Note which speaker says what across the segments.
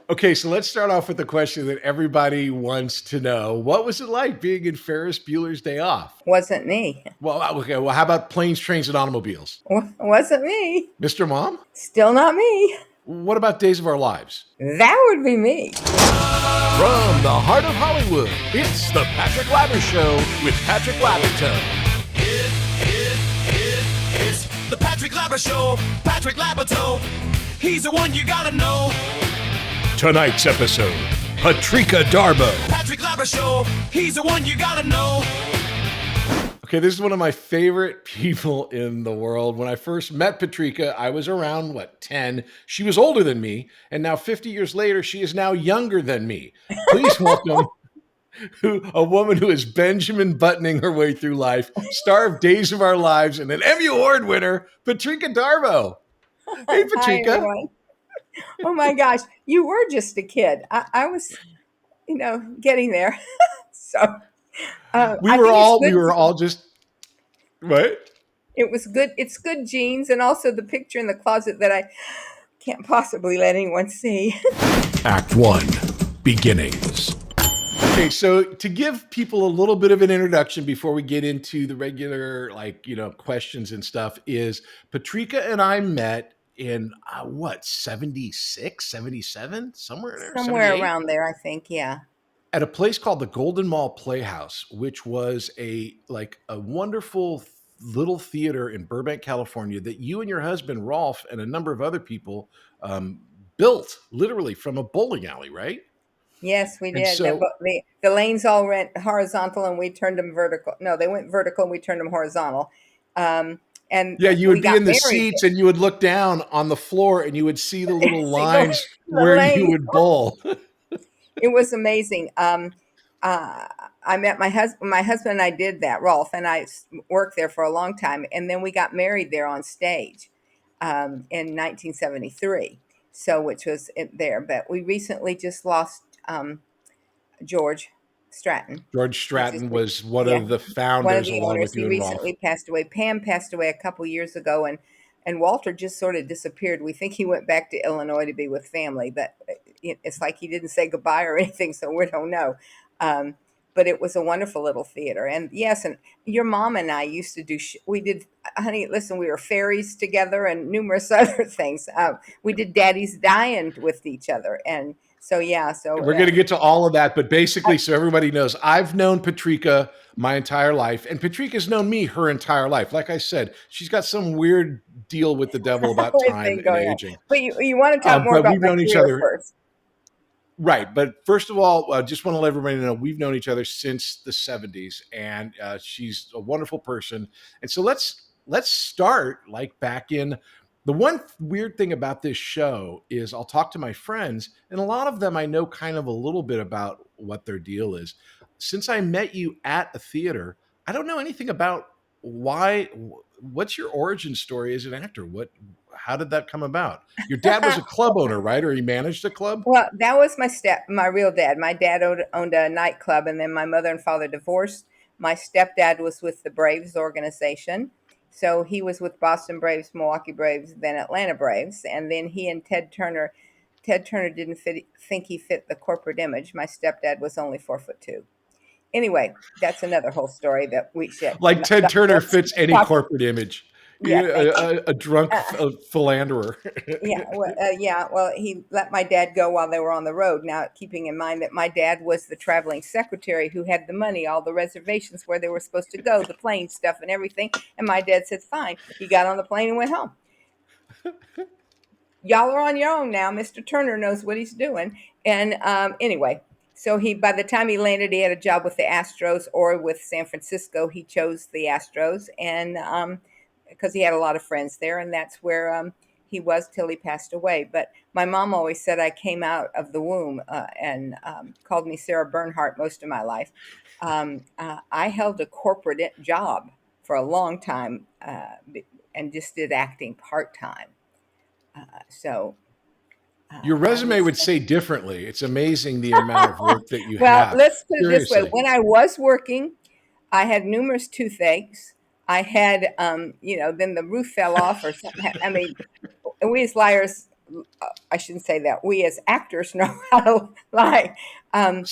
Speaker 1: Okay, so let's start off with the question that everybody wants to know. What was it like being in Ferris Bueller's Day Off?
Speaker 2: Wasn't me.
Speaker 1: Well, okay, well, how about planes, trains, and automobiles?
Speaker 2: Wasn't me.
Speaker 1: Mr. Mom?
Speaker 2: Still not me.
Speaker 1: What about Days of Our Lives?
Speaker 2: That would be me.
Speaker 1: From the heart of Hollywood, it's the Patrick Labyorteaux with Patrick Labyorteaux.
Speaker 3: It's the Patrick Labyorteaux. Patrick Labyorteaux. He's the one you gotta know.
Speaker 1: Tonight's episode, Patrika Darbo.
Speaker 3: Patrick Labyorteaux. He's the one you gotta know.
Speaker 1: Okay, this is one of my favorite people in the world. When I first met Patrika, I was around, 10? She was older than me, and now 50 years later, she is now younger than me. Please welcome a woman who is Benjamin buttoning her way through life, star of Days of Our Lives, and an Emmy Award winner, Patrika Darbo. Hey, Patrika.
Speaker 2: Hi, everyone. Oh my gosh, you were just a kid. I was, getting there. So
Speaker 1: we were all just, what?
Speaker 2: It was good. It's good genes, and also the picture in the closet that I can't possibly let anyone see.
Speaker 1: Act 1, beginnings. Okay, so to give people a little bit of an introduction before we get into the regular, questions and stuff, is Patrika and I met in 76, 77, somewhere there,
Speaker 2: Somewhere
Speaker 1: 78?
Speaker 2: around there, I think. Yeah.
Speaker 1: At a place called the Golden Mall Playhouse, which was a wonderful little theater in Burbank, California, that you and your husband Rolf and a number of other people built literally from a bowling alley, right?
Speaker 2: Yes, we did.
Speaker 1: So,
Speaker 2: the lanes all went horizontal, and we turned them vertical. No, they went vertical, and we turned them horizontal. And
Speaker 1: yeah, you would be in the
Speaker 2: married.
Speaker 1: seats, and you would look down on the floor, and you would see the little lines where you would bowl.
Speaker 2: It was amazing. I met my husband. My husband and I did that, Rolf, and I worked there for a long time. And then we got married there on stage in 1973. So, which was there. But we recently just lost George Stratton.
Speaker 1: George Stratton was one of the founders,
Speaker 2: one of the
Speaker 1: along
Speaker 2: owners.
Speaker 1: with you.
Speaker 2: He recently passed away. Pam passed away a couple years ago, and Walter just sort of disappeared. We think he went back to Illinois to be with family, but it's like he didn't say goodbye or anything, so we don't know. But it was a wonderful little theater. And yes, and your mom and I used to do, honey, listen, we were fairies together and numerous other things. We did Daddy's Dyin with each other. And so, yeah. So
Speaker 1: we're going to get to all of that. But basically, so everybody knows, I've known Patrika my entire life, and Patrika's known me her entire life. Like I said, she's got some weird deal with the devil about time and aging.
Speaker 2: But you want to talk more about my career first.
Speaker 1: Right. But first of all, I just want to let everybody know we've known each other since the 70s, and she's a wonderful person. And so let's start back in. The one weird thing about this show is I'll talk to my friends, and a lot of them I know kind of a little bit about what their deal is. Since I met you at a theater, I don't know anything about what's your origin story as an actor? How did that come about? Your dad was a club owner, right? Or he managed a club?
Speaker 2: Well, that was my real dad. My dad owned a nightclub, and then my mother and father divorced. My stepdad was with the Braves organization. So he was with Boston Braves, Milwaukee Braves, then Atlanta Braves. And then he and Ted Turner didn't think he fit the corporate image. My stepdad was only 4'2". Anyway, that's another whole story that we should.
Speaker 1: Ted Turner fits any corporate image.
Speaker 2: Yeah,
Speaker 1: a drunk philanderer.
Speaker 2: Well, he let my dad go while they were on the road. Now, keeping in mind that my dad was the traveling secretary who had the money, all the reservations where they were supposed to go, the plane stuff and everything. And my dad said, fine. He got on the plane and went home. Y'all are on your own now. Mr. Turner knows what he's doing. And anyway, so by the time he landed, he had a job with the Astros or with San Francisco. He chose the Astros, and because he had a lot of friends there, and that's where he was till he passed away. But my mom always said I came out of the womb and called me Sarah Bernhardt most of my life. I held a corporate job for a long time and just did acting part-time.
Speaker 1: Your resume would say differently. It's amazing the amount of work that you have.
Speaker 2: Well, let's put it this way. When I was working, I had numerous toothaches. I had, then the roof fell off or something. I mean, we as liars I shouldn't say that. We as actors know how to lie. However,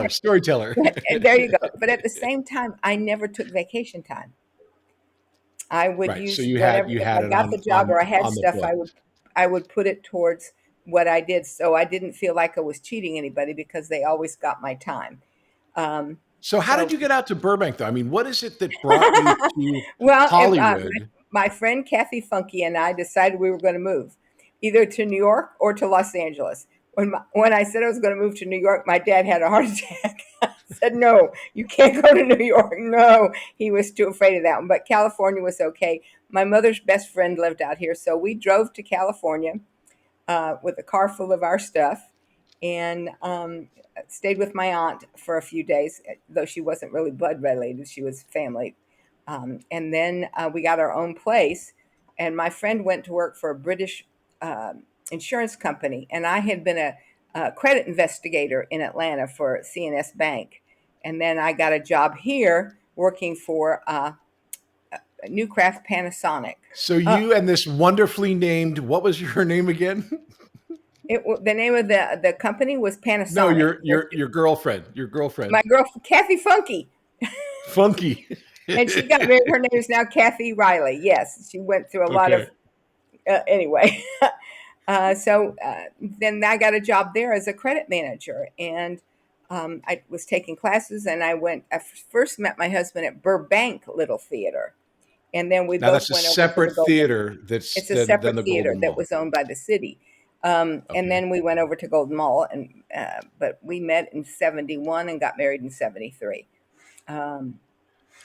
Speaker 1: Storyteller.
Speaker 2: there you go. But at the same time, I never took vacation time. I would
Speaker 1: Right. So
Speaker 2: use whatever,
Speaker 1: you
Speaker 2: if
Speaker 1: had
Speaker 2: I
Speaker 1: it
Speaker 2: got the job or I had
Speaker 1: on the
Speaker 2: stuff,
Speaker 1: books.
Speaker 2: I would put it towards what I did. So I didn't feel like I was cheating anybody because they always got my time. Um,
Speaker 1: So how did
Speaker 2: so
Speaker 1: you get out to Burbank though? I mean, what is it that brought you to
Speaker 2: well, if
Speaker 1: Hollywood?
Speaker 2: my friend Kathy Funky and I decided we were going to move either to New York or to Los Angeles. When I said I was going to move to New York, my dad had a heart attack. I said, "No, you can't go to New York." No, he was too afraid of that one. But California was okay. My mother's best friend lived out here, so we drove to California with a car full of our stuff, and stayed with my aunt for a few days, though she wasn't really blood related; she was family. And then we got our own place, and my friend went to work for a British insurance company, and I had been a credit investigator in Atlanta for CNS Bank, and then I got a job here working for Newcraft Panasonic.
Speaker 1: So you and this wonderfully named, what was your name again?
Speaker 2: The name of the company was
Speaker 1: No,
Speaker 2: Panasonic.
Speaker 1: your girlfriend. Your girlfriend.
Speaker 2: My girl, Kathy Funky.
Speaker 1: Funky.
Speaker 2: And she got married. Her name is now Kathy Riley. Yes, she went through a lot
Speaker 1: Okay.
Speaker 2: of. Anyway, so then I got a job there as a credit manager, and I was taking classes. And I first met my husband at Burbank Little Theater, and then we
Speaker 1: Now
Speaker 2: both
Speaker 1: that's a
Speaker 2: went over to the
Speaker 1: separate
Speaker 2: Golden.
Speaker 1: theater
Speaker 2: It's a
Speaker 1: than
Speaker 2: separate
Speaker 1: the
Speaker 2: theater
Speaker 1: Golden
Speaker 2: that
Speaker 1: Mall.
Speaker 2: was owned by the city. And
Speaker 1: Okay.
Speaker 2: then we went over to Golden Mall, and but we met in 71 and got married in 73.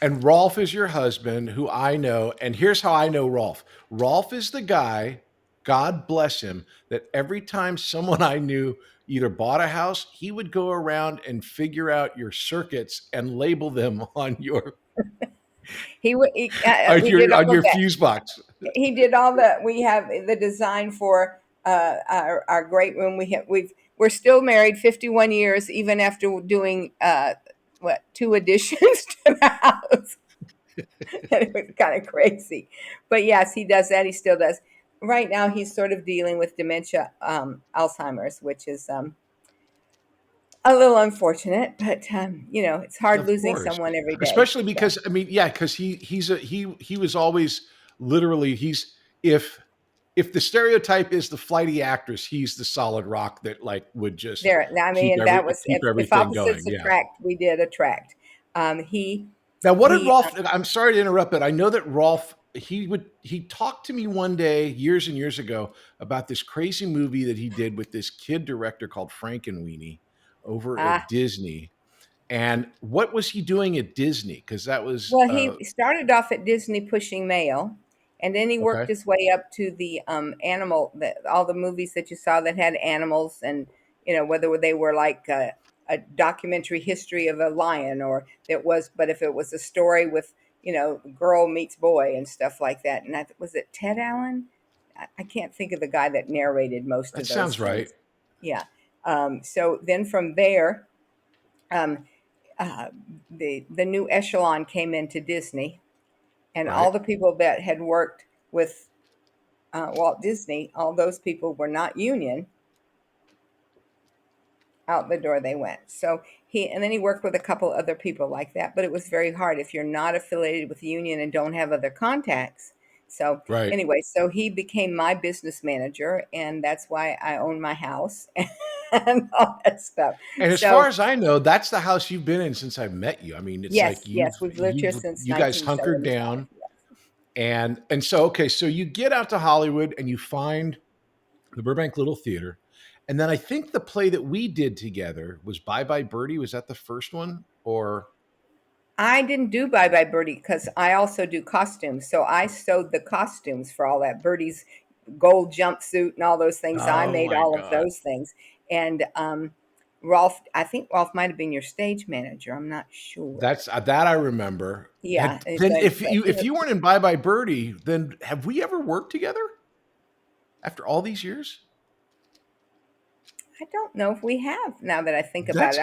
Speaker 1: And Rolf is your husband, who I know. And here's how I know Rolf. Rolf is the guy, God bless him, that every time someone I knew either bought a house, he would go around and figure out your circuits and label them on your
Speaker 2: We did all
Speaker 1: on
Speaker 2: of
Speaker 1: your
Speaker 2: that.
Speaker 1: fuse box.
Speaker 2: He did all the. We have the design for our great room. We're still married 51 years, even after doing 2 additions to the house. It was kind of crazy, but yes, he does that. He still does. Right now, he's sort of dealing with dementia, Alzheimer's, which is a little unfortunate. But it's hard
Speaker 1: Of
Speaker 2: losing
Speaker 1: course.
Speaker 2: someone every day.
Speaker 1: Especially
Speaker 2: So,
Speaker 1: because I mean, yeah, because he was always literally if the stereotype is the flighty actress, he's the solid rock that like would just
Speaker 2: there. I mean, that was
Speaker 1: keep
Speaker 2: if
Speaker 1: everything going.
Speaker 2: opposites
Speaker 1: Yeah.
Speaker 2: attract, we did attract. He
Speaker 1: Now, what did
Speaker 2: he
Speaker 1: Rolf? I'm sorry to interrupt, but I know that Rolf he talked to me one day years and years ago about this crazy movie that he did with this kid director called Frankenweenie over
Speaker 2: uh,
Speaker 1: at Disney. And what was he doing at Disney? Because that was
Speaker 2: Well, he started off at Disney pushing mail, and then he worked
Speaker 1: okay.
Speaker 2: his way up to the all the movies that you saw that had animals, and whether they were like a documentary history of a lion, or but if it was a story with girl meets boy and stuff like that. And was it Ted Allen? I can't think of the guy that narrated most
Speaker 1: That
Speaker 2: of those
Speaker 1: sounds right.
Speaker 2: things. Yeah. So then from there. Um, uh, the new echelon came into Disney, and all
Speaker 1: Right.
Speaker 2: the people that had worked with Walt Disney, all those people were not union. Out the door they went. So and then he worked with a couple other people like that, but it was very hard if you're not affiliated with the union and don't have other contacts. So
Speaker 1: Right.
Speaker 2: anyway, so he became my business manager, and that's why I own my house and all that stuff.
Speaker 1: And as
Speaker 2: So
Speaker 1: far as I know, that's the house you've been in since I met you. I mean, it's like
Speaker 2: yes, we've lived here since
Speaker 1: you guys hunkered
Speaker 2: 1975.
Speaker 1: down and so okay, so you get out to Hollywood and you find the Burbank Little Theater. And then I think the play that we did together was Bye Bye Birdie. Was that the first one? Or
Speaker 2: I didn't do Bye Bye Birdie because I also do costumes. So I sewed the costumes for all that. Birdie's gold jumpsuit and all those things. I
Speaker 1: oh
Speaker 2: made
Speaker 1: my
Speaker 2: all of
Speaker 1: God.
Speaker 2: those things. And Rolf, I think Rolf might have been your stage manager. I'm not sure.
Speaker 1: That's that I remember.
Speaker 2: Yeah.
Speaker 1: Then if you weren't in Bye Bye Birdie, then have we ever worked together after all these years?
Speaker 2: I don't know if we have, now that I think about
Speaker 1: That's
Speaker 2: it.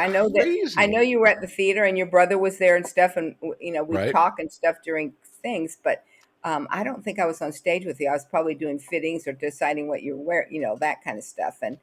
Speaker 2: I know
Speaker 1: crazy.
Speaker 2: you were at the theater and your brother was there and stuff, and we
Speaker 1: Right.
Speaker 2: talk and stuff during things, but I don't think I was on stage with you. I was probably doing fittings or deciding what you were wearing, that kind of stuff. And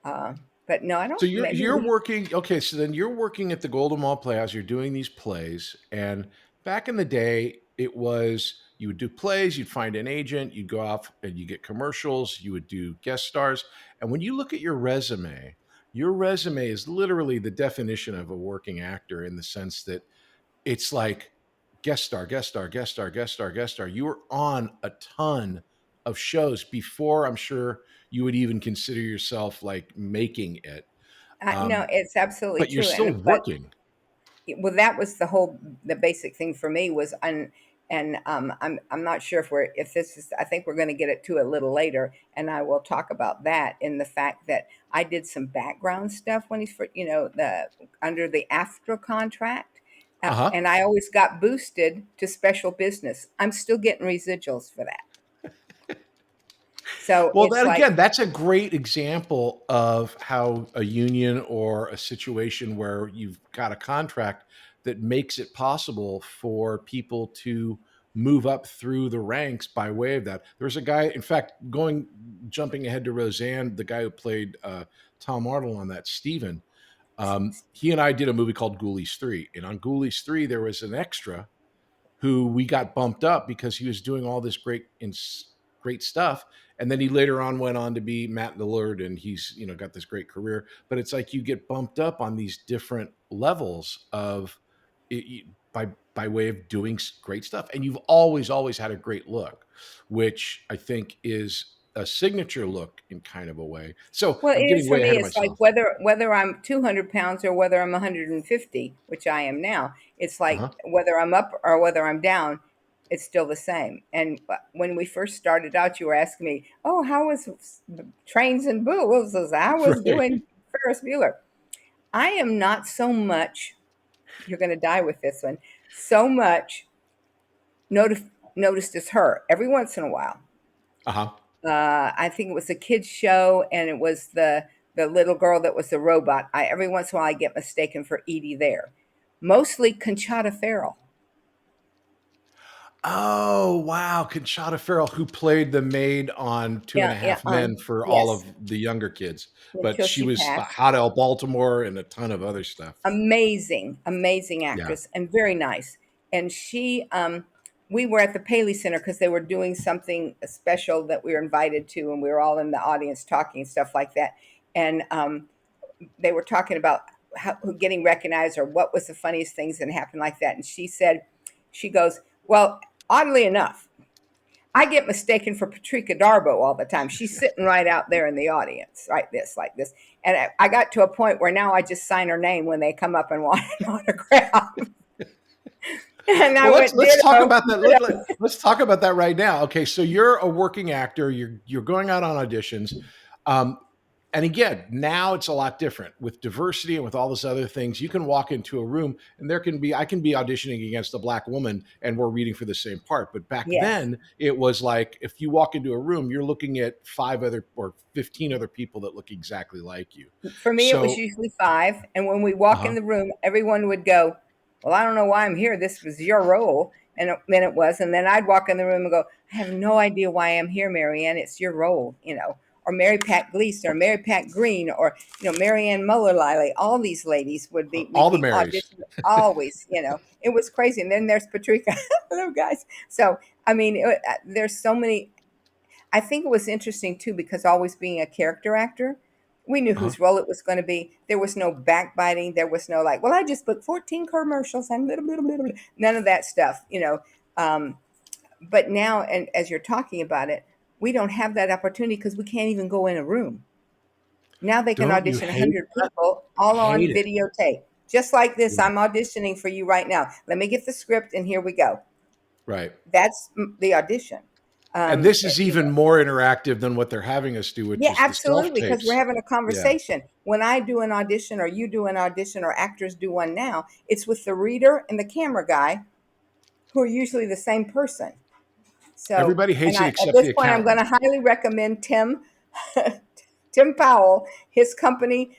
Speaker 2: but no, I don't.
Speaker 1: So you're
Speaker 2: Maybe
Speaker 1: working, okay, so then you're working at the Golden Mall Playhouse, you're doing these plays, and back in the day, it was you would do plays, you'd find an agent, you'd go off and you get commercials, you would do guest stars. And when you look at your resume is literally the definition of a working actor in the sense that it's like guest star, guest star, guest star, guest star, guest star. You were on a ton of shows before I'm sure you would even consider yourself like making it.
Speaker 2: no, it's absolutely
Speaker 1: But you're
Speaker 2: true.
Speaker 1: still
Speaker 2: And but
Speaker 1: working.
Speaker 2: well, that was the basic thing for me was I'm not sure if this is, I think we're going to get it to a little later, and I will talk about that in the fact that I did some background stuff when he's for the under the AFTRA contract,
Speaker 1: Uh-huh.
Speaker 2: and I always got boosted to special business. I'm still getting residuals for that. So
Speaker 1: Well,
Speaker 2: it's
Speaker 1: that
Speaker 2: like,
Speaker 1: again, that's a great example of how a union or a situation where you've got a contract that makes it possible for people to move up through the ranks by way of that. There's a guy, in fact, jumping ahead to Roseanne, the guy who played Tom Arnold on that, Steven, he and I did a movie called Ghoulies 3. And on Ghoulies 3, there was an extra who we got bumped up because he was doing all this great stuff. And then he later on went on to be Matt Lillard, and he's got this great career. But it's like you get bumped up on these different levels of it, by way of doing great stuff, and you've always had a great look, which I think is a signature look in kind of a way. So
Speaker 2: well, it
Speaker 1: I'm
Speaker 2: is
Speaker 1: getting
Speaker 2: for
Speaker 1: way
Speaker 2: me.
Speaker 1: ahead of
Speaker 2: It's like
Speaker 1: myself.
Speaker 2: whether I'm 200 pounds or whether I'm 150, which I am now. It's like
Speaker 1: Uh-huh.
Speaker 2: whether I'm up or whether I'm down, it's still the same. And when we first started out, you were asking me, "Oh, how was Trains and Booze?" I was
Speaker 1: Right.
Speaker 2: doing Ferris Bueller. I am not so much. You're going to die with this one. So much noticed as her every once in a while.
Speaker 1: Uh-huh.
Speaker 2: I think it was a kids show, and it was the little girl that was the robot. Every once in a while I get mistaken for Edie there. Mostly Conchata Ferrell.
Speaker 1: Oh, wow. Conchata Ferrell, who played the maid on Two and
Speaker 2: Yeah,
Speaker 1: a
Speaker 2: yeah,
Speaker 1: Half Men for all of
Speaker 2: yes,
Speaker 1: the younger kids. But
Speaker 2: until
Speaker 1: she
Speaker 2: she
Speaker 1: was
Speaker 2: passed.
Speaker 1: Hot L Baltimore and a ton of other stuff.
Speaker 2: Amazing
Speaker 1: Yeah.
Speaker 2: actress and very nice. And we were at the Paley Center because they were doing something special that we were invited to, and we were all in the audience talking and stuff like that. And they were talking about getting recognized or what was the funniest things that happened like that. And she goes, well, oddly enough, I get mistaken for Patrika Darbo all the time. She's sitting right out there in the audience, like this. And I got to a point where now I just sign her name when they come up and want an autograph. And I
Speaker 1: Well, let's
Speaker 2: went,
Speaker 1: let's talk
Speaker 2: ditto,
Speaker 1: about that.
Speaker 2: ditto.
Speaker 1: Let's talk about that right now. Okay, so you're a working actor. You're going out on auditions, um, and again, now it's a lot different with diversity and with all this other things. You can walk into a room, and I can be auditioning against a black woman, and we're reading for the same part. But back
Speaker 2: Yes.
Speaker 1: then, it was like if you walk into a room, you're looking at 5 other or 15 other people that look exactly like you.
Speaker 2: For me, it was
Speaker 1: So,
Speaker 2: usually five. And when we walk in
Speaker 1: uh-huh.
Speaker 2: the room, everyone would go, well, I don't know why I'm here. This was your role. And then it was. And then I'd walk in the room and go, I have no idea why I'm here, Marianne. It's your role. Or Mary Pat Gleason or Mary Pat Green or, Marianne Muller-Liley. All these ladies would be
Speaker 1: All the
Speaker 2: making
Speaker 1: Marys.
Speaker 2: auditions always. It was crazy. And then there's Patrika. Hello, guys. So, I mean, there's so many. I think it was interesting too because always being a character actor, we knew
Speaker 1: Uh-huh.
Speaker 2: whose role it was going to be. There was no backbiting. There was no like, well, I just booked 14 commercials and none of that stuff. Um, but now, and as you're talking about it, we don't have that opportunity because we can't even go in a room. Now they can
Speaker 1: Don't you
Speaker 2: audition
Speaker 1: hate
Speaker 2: 100
Speaker 1: that?
Speaker 2: people
Speaker 1: I
Speaker 2: all on
Speaker 1: hate it.
Speaker 2: videotape. Just like this,
Speaker 1: Yeah.
Speaker 2: I'm auditioning for you right now. Let me get the script and here we go.
Speaker 1: Right.
Speaker 2: That's the audition.
Speaker 1: And
Speaker 2: Um,
Speaker 1: this is even more interactive than what they're having us do, which
Speaker 2: Yeah,
Speaker 1: is the self
Speaker 2: absolutely, because we're
Speaker 1: tapes.
Speaker 2: having a
Speaker 1: Yeah.
Speaker 2: conversation. When I do an audition or you do an audition or actors do one now, it's with the reader and the camera guy who are usually the same person. So,
Speaker 1: Everybody
Speaker 2: and
Speaker 1: hates it
Speaker 2: at
Speaker 1: except
Speaker 2: this
Speaker 1: the
Speaker 2: point, I'm going
Speaker 1: accountant.
Speaker 2: to highly recommend Tim Powell, his company,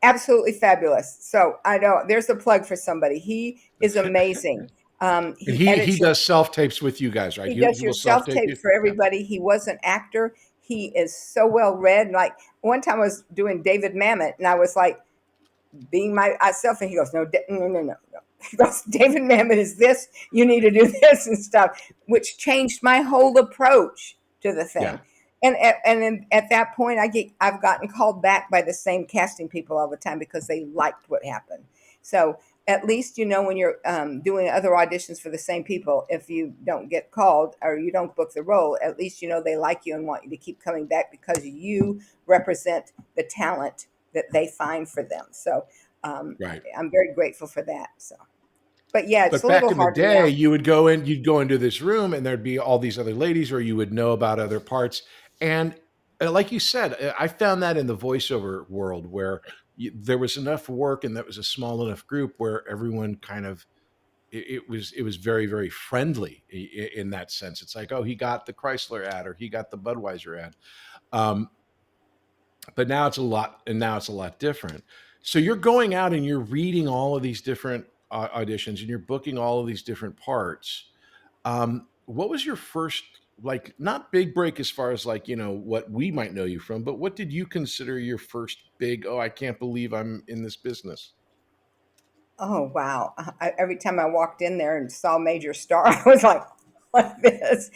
Speaker 2: absolutely fabulous. So I know there's a plug for somebody. He is amazing.
Speaker 1: And
Speaker 2: He
Speaker 1: he
Speaker 2: edits
Speaker 1: does self tapes with you guys, right?
Speaker 2: he does
Speaker 1: He
Speaker 2: your
Speaker 1: will self tape
Speaker 2: self-tapes
Speaker 1: you.
Speaker 2: for
Speaker 1: Yeah.
Speaker 2: everybody. He was an actor. He is so well read. Like one time I was doing David Mamet and I was like being myself and he goes, no, no. He goes, David Mamet is this, you need to do this and stuff, which changed my whole approach to the
Speaker 1: Yeah.
Speaker 2: thing. And at that point, I've gotten called back by the same casting people all the time because they liked what happened. So at least when you're doing other auditions for the same people, if you don't get called or you don't book the role, at least they like you and want you to keep coming back because you represent the talent that they find for them. So
Speaker 1: Right.
Speaker 2: I'm very grateful for that. So, but yeah, it's
Speaker 1: But
Speaker 2: a
Speaker 1: back
Speaker 2: little
Speaker 1: in the
Speaker 2: harder
Speaker 1: day,
Speaker 2: now.
Speaker 1: you'd go into this room and there'd be all these other ladies, or you would know about other parts. And like you said, I found that in the voiceover world where there was enough work and that was a small enough group where everyone kind of, it was very, very friendly in that sense. It's like, oh, he got the Chrysler ad or he got the Budweiser ad. Um, but now it's a lot, and now it's a lot different. So you're going out and you're reading all of these different auditions and you're booking all of these different parts. What was your first, like, not big break as far as like, what we might know you from, but what did you consider your first big, oh, I can't believe I'm in this business?
Speaker 2: Oh wow! Every time I walked in there and saw Major Star, I was like this.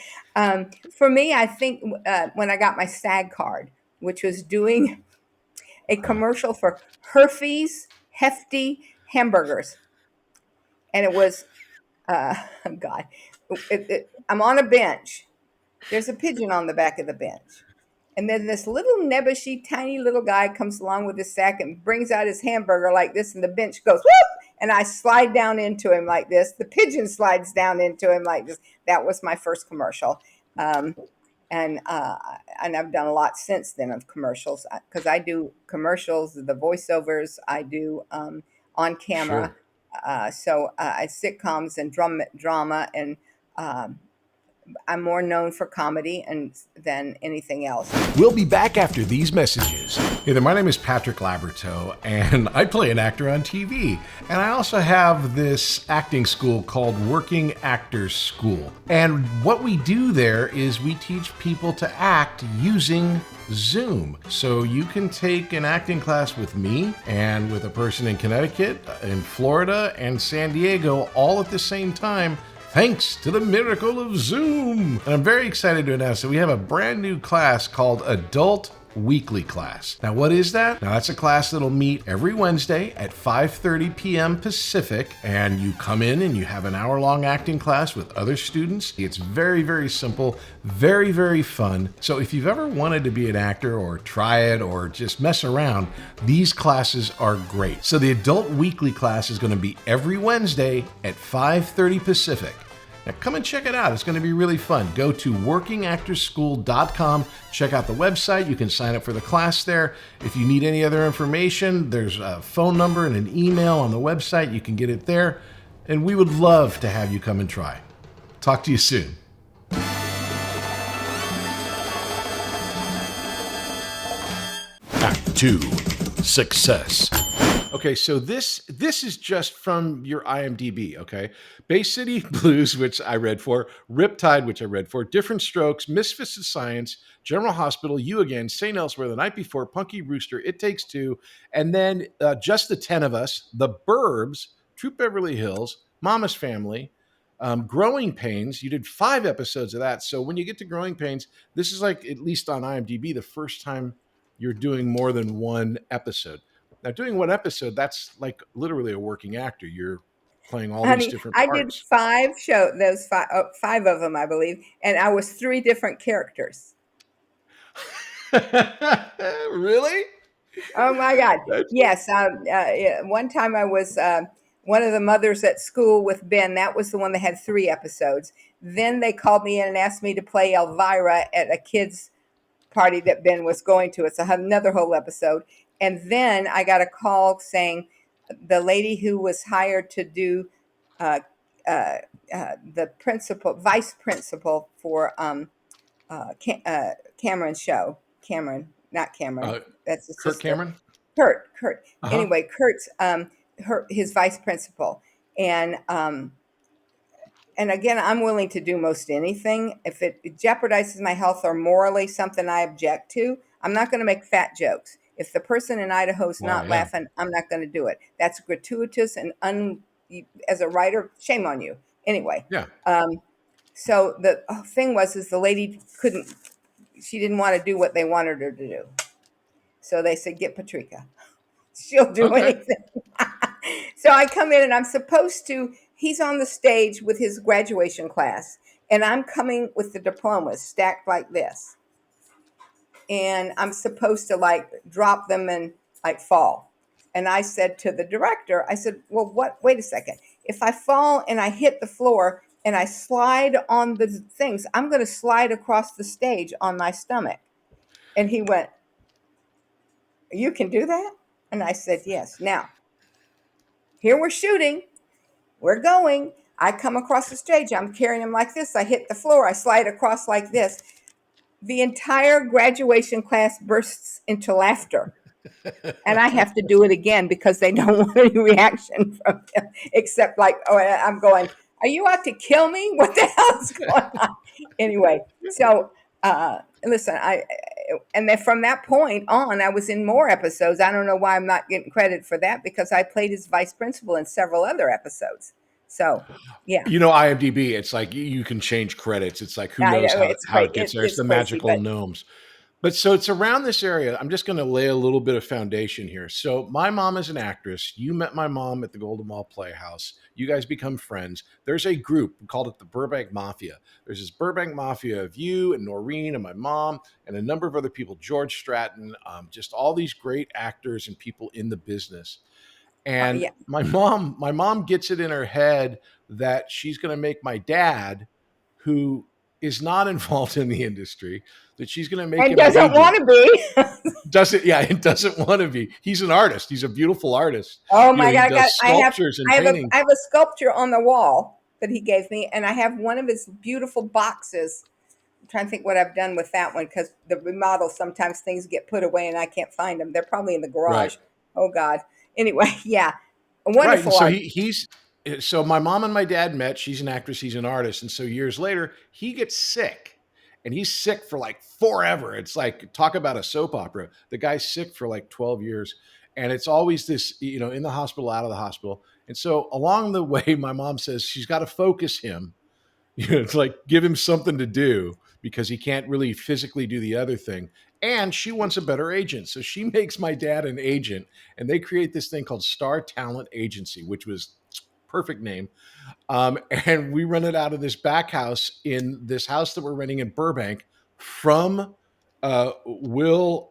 Speaker 2: For me, I think when I got my SAG card, which was doing a commercial for Herfy's Hefty Hamburgers, and it was oh God, I'm on a bench. There's a pigeon on the back of the bench. And then this little nebbishy, tiny little guy comes along with his sack and brings out his hamburger like this, and the bench goes whoop, and I slide down into him like this. The pigeon slides down into him like this. That was my first commercial, and I've done a lot since then of commercials because I do commercials, the voiceovers, I do on camera,
Speaker 1: Sure.
Speaker 2: so sitcoms and drama and. I'm more known for comedy than anything else.
Speaker 1: We'll be back after these messages. Hey there, my name is Patrick Labyorteaux, and I play an actor on TV. And I also have this acting school called Working Actors School. And what we do there is we teach people to act using Zoom. So you can take an acting class with me and with a person in Connecticut, in Florida, and San Diego all at the same time, thanks to the miracle of Zoom. And I'm very excited to announce that we have a brand new class called Adult Weekly Class. Now, what is that? Now, that's a class that'll meet every Wednesday at 5:30 p.m. Pacific, and you come in and you have an hour-long acting class with other students. It's very, very simple, very, very fun. So if you've ever wanted to be an actor or try it or just mess around, these classes are great. So the Adult Weekly Class is going to be every Wednesday at 5:30 Pacific. Now come and check it out. It's going to be really fun. Go to workingactorschool.com. Check out the website. You can sign up for the class there. If you need any other information, there's a phone number and an email on the website. You can get it there. And we would love to have you come and try. Talk to you soon. Act 2, Success. Okay, so this is just from your IMDb, okay? Bay City Blues, which I read for, Riptide, which I read for, Different Strokes, Misfits of Science, General Hospital, You Again, St. Elsewhere, The Night Before, Punky Rooster, It Takes Two, and then Just the 10 of Us, The Burbs, Troop Beverly Hills, Mama's Family, Growing Pains. You did 5 episodes of that. So when you get to Growing Pains, this is like, at least on IMDb, the first time you're doing more than one episode. Now, doing one episode, that's like literally a working actor. You're playing all these
Speaker 2: Honey,
Speaker 1: different
Speaker 2: I did
Speaker 1: parts.
Speaker 2: 5 shows, those 5 of them, I believe, and I was 3 different characters.
Speaker 1: Really?
Speaker 2: Oh my God.
Speaker 1: That's
Speaker 2: Yes. Yeah, one time I was one of the mothers at school with Ben. That was the one that had 3 episodes. Then they called me in and asked me to play Elvira at a kid's party that Ben was going to. It's another whole episode. And then I got a call saying the lady who was hired to do uh, the vice principal for Cameron's show. Cameron, not Cameron. That's his
Speaker 1: Kirk
Speaker 2: sister.
Speaker 1: Cameron?
Speaker 2: Kurt.
Speaker 1: Uh-huh.
Speaker 2: Anyway, Kurt's his vice principal, and and again, I'm willing to do most anything. If it jeopardizes my health or morally something I object to, I'm not going to make fat jokes. If the person in Idaho's
Speaker 1: Wow,
Speaker 2: not
Speaker 1: yeah.
Speaker 2: laughing, I'm not going to do it. That's gratuitous and as a writer, shame on you. Anyway,
Speaker 1: Yeah.
Speaker 2: so the thing is the lady she didn't want to do what they wanted her to do. So they said, get Patrika. She'll do
Speaker 1: Okay.
Speaker 2: anything. So I come in and I'm supposed to, he's on the stage with his graduation class, and I'm coming with the diplomas stacked like this. And I'm supposed to like drop them and like fall. And I said to the director, I said, well, wait a second. If I fall and I hit the floor and I slide on the things, I'm going to slide across the stage on my stomach. And he went, you can do that? And I said, yes. Now, here we're shooting. We're going. I come across the stage. I'm carrying him like this. I hit the floor. I slide across like this. The entire graduation class bursts into laughter. And I have to do it again because they don't want any reaction from them, except like, oh, I'm going, are you out to kill me? What the hell is going on? Anyway, so listen, and then from that point on, I was in more episodes. I don't know why I'm not getting credit for that, because I played his vice principal in several other episodes. So, yeah.
Speaker 1: IMDb, it's like you can change credits. It's like, who
Speaker 2: I
Speaker 1: knows
Speaker 2: know, it's
Speaker 1: how
Speaker 2: crazy.
Speaker 1: it gets there. It's
Speaker 2: It's
Speaker 1: the
Speaker 2: crazy,
Speaker 1: magical
Speaker 2: but
Speaker 1: gnomes. But so it's around this area. I'm just going to lay a little bit of foundation here. So my mom is an actress. You met my mom at the Golden Mall Playhouse. You guys become friends. There's a group, we called it the Burbank Mafia. There's this Burbank Mafia of you and Noreen and my mom and a number of other people, George Stratton, just all these great actors and people in the business. And
Speaker 2: yeah.
Speaker 1: my mom gets it in her head that she's going to make my dad, who is not involved in the industry, that she's going to make
Speaker 2: And
Speaker 1: him an
Speaker 2: doesn't
Speaker 1: agent.
Speaker 2: want to be.
Speaker 1: It doesn't want to be. He's an artist. He's a beautiful artist.
Speaker 2: Oh
Speaker 1: You know,
Speaker 2: my
Speaker 1: he
Speaker 2: God!
Speaker 1: does sculptures and paintings.
Speaker 2: I have a sculpture on the wall that he gave me, and I have one of his beautiful boxes. I'm trying to think what I've done with that one, because the remodel, sometimes things get put away and I can't find them. They're probably in the
Speaker 1: Right.
Speaker 2: garage. Oh God. Anyway, yeah, a
Speaker 1: Right. And
Speaker 2: wonderful
Speaker 1: so
Speaker 2: art.
Speaker 1: so my mom and my dad met. She's an actress, he's an artist. And so years later, he gets sick. And he's sick for like forever. It's like, talk about a soap opera. The guy's sick for like 12 years. And it's always this, in the hospital, out of the hospital. And so along the way, my mom says she's got to focus him. It's like, give him something to do, because he can't really physically do the other thing. And she wants a better agent. So she makes my dad an agent, and they create this thing called Star Talent Agency, which was perfect name. And we run it out of this back house in this house that we're renting in Burbank from Will.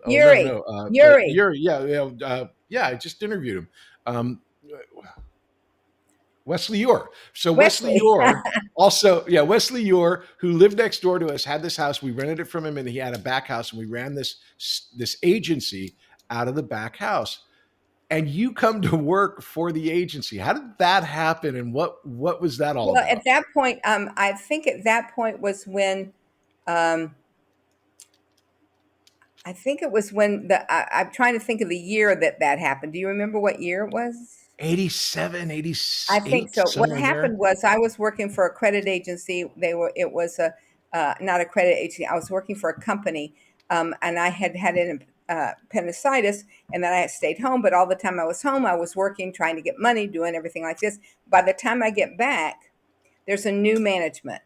Speaker 2: Yuri.
Speaker 1: Yuri. Yeah. I just interviewed him. Wesley Ure. So Wesley Ure Wesley Ure, who lived next door to us, had this house. We rented it from him, and he had a back house, and we ran this agency out of the back house. And you come to work for the agency. How did that happen, and what was that all
Speaker 2: Well,
Speaker 1: about?
Speaker 2: at that point, I think at that point was when, I think it was when I'm trying to think of the year that happened. Do you remember what year it was?
Speaker 1: 87, 88,
Speaker 2: I think so. What
Speaker 1: somewhere
Speaker 2: happened
Speaker 1: there.
Speaker 2: was, I was working for a credit agency. It was not a credit agency. I was working for a company, and I had an appendicitis, and then I had stayed home. But all the time I was home, I was working, trying to get money, doing everything like this. By the time I get back, there's a new management.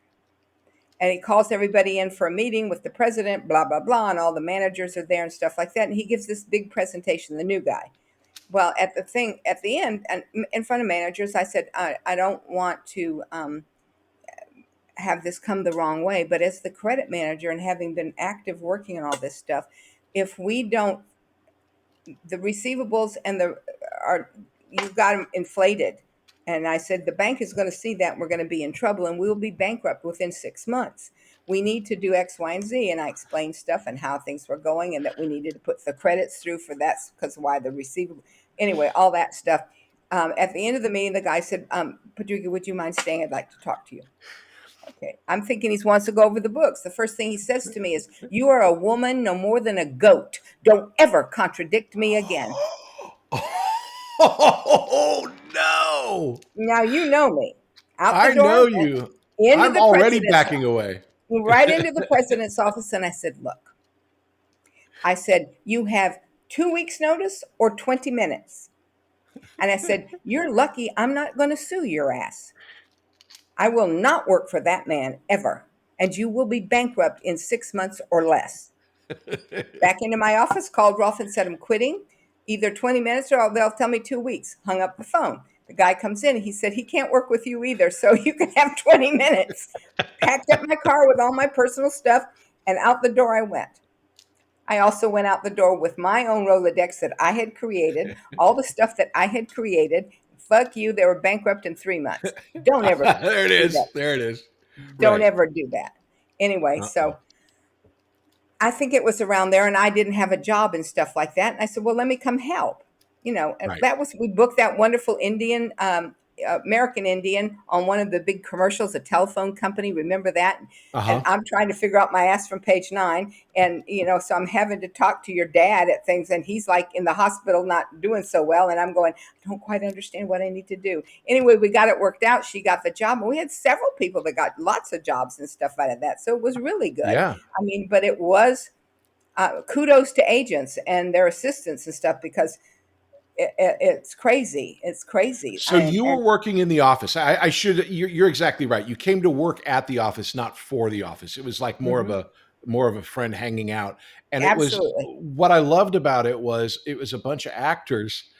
Speaker 2: And he calls everybody in for a meeting with the president, blah, blah, blah, and all the managers are there and stuff like that. And he gives this big presentation, the new guy. Well, at the end, and in front of managers, I said, I don't want to have this come the wrong way, but as the credit manager and having been active working on all this stuff, if we don't, the receivables you've got them inflated. And I said, the bank is going to see that, and we're going to be in trouble, and we'll be bankrupt within 6 months. We need to do X, Y, and Z. And I explained stuff and how things were going, and that we needed to put the credits through for that, because why the receivable. Anyway, all that stuff. At the end of the meeting, the guy said, Patrika, would you mind staying? I'd like to talk to you. Okay. I'm thinking he wants to go over the books. The first thing he says to me is, you are a woman no more than a goat. Don't ever contradict me again.
Speaker 1: Oh, no.
Speaker 2: Now, you know me. Out the
Speaker 1: I
Speaker 2: door I
Speaker 1: know
Speaker 2: went,
Speaker 1: you.
Speaker 2: into
Speaker 1: I'm
Speaker 2: the
Speaker 1: already
Speaker 2: president's
Speaker 1: backing away.
Speaker 2: right into the president's office, and I said, "Look," I said, "you have 2 weeks notice or 20 minutes." And I said, "You're lucky I'm not going to sue your ass. I will not work for that man ever. And you will be bankrupt in 6 months or less." Back into my office, called Rolf and said, "I'm quitting. Either 20 minutes or they'll tell me 2 weeks." Hung up the phone. The guy comes in and he said, he can't work with you either, so you can have 20 minutes. Packed up my car with all my personal stuff, and out the door I went. I also went out the door with my own Rolodex that I had created, all the stuff that I had created. Fuck you, they were bankrupt in 3 months. Don't ever
Speaker 1: There it
Speaker 2: do
Speaker 1: is.
Speaker 2: that.
Speaker 1: There it is.
Speaker 2: Don't
Speaker 1: Right.
Speaker 2: ever do that. Anyway,
Speaker 1: Uh-oh.
Speaker 2: so I think it was around there, and I didn't have a job and stuff like that. And I said, "Well, let me come help." And
Speaker 1: Right.
Speaker 2: that was, we booked that wonderful Indian, American Indian on one of the big commercials, a telephone company. Remember that? And
Speaker 1: Uh-huh.
Speaker 2: I'm trying to figure out my ass from page 9. And, so I'm having to talk to your dad at things. And he's like in the hospital, not doing so well. And I'm going, I don't quite understand what I need to do. Anyway, we got it worked out. She got the job. And we had several people that got lots of jobs and stuff out of that. So it was really good.
Speaker 1: Yeah.
Speaker 2: I mean, but it was kudos to agents and their assistants and stuff, because it's crazy. It's crazy.
Speaker 1: So you were working in the office. I should. You're exactly right. You came to work at the office, not for the office. It was like
Speaker 2: Mhm.
Speaker 1: more of a friend hanging out. And it was,
Speaker 2: Absolutely.
Speaker 1: what I loved about it was a bunch of actors,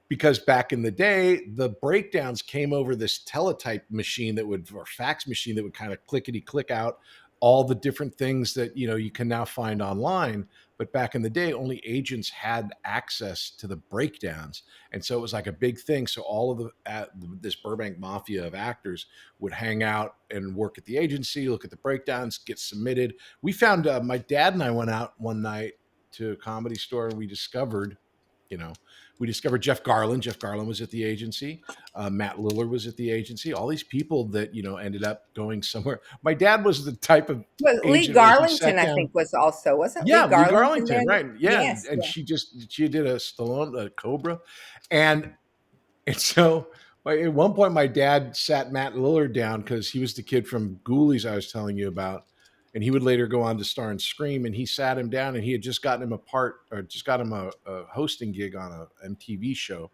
Speaker 1: because back in the day, the breakdowns came over this teletype machine or fax machine that would kind of clickety click out all the different things that you can now find online. But back in the day, only agents had access to the breakdowns, and so it was like a big thing. So all of this Burbank Mafia of actors would hang out and work at the agency, look at the breakdowns, get submitted. We found, my dad and I went out one night to a comedy store, and you know, we discovered Jeff Garland. Jeff Garland was at the agency. Matt Lillard was at the agency. All these people that ended up going somewhere. My dad was the type of
Speaker 2: Well, Lee
Speaker 1: agent where he
Speaker 2: Garlington,
Speaker 1: sat
Speaker 2: I
Speaker 1: down.
Speaker 2: think, wasn't Lee
Speaker 1: Yeah, Lee
Speaker 2: Garlington there?
Speaker 1: Garlington, right? Yeah,
Speaker 2: Yes,
Speaker 1: and
Speaker 2: yeah.
Speaker 1: she did a Stallone, a Cobra, and so at one point my dad sat Matt Lillard down, because he was the kid from Ghoulies I was telling you about, and he would later go on to star in Scream. And he sat him down, and he had just gotten him a hosting gig on a MTV show.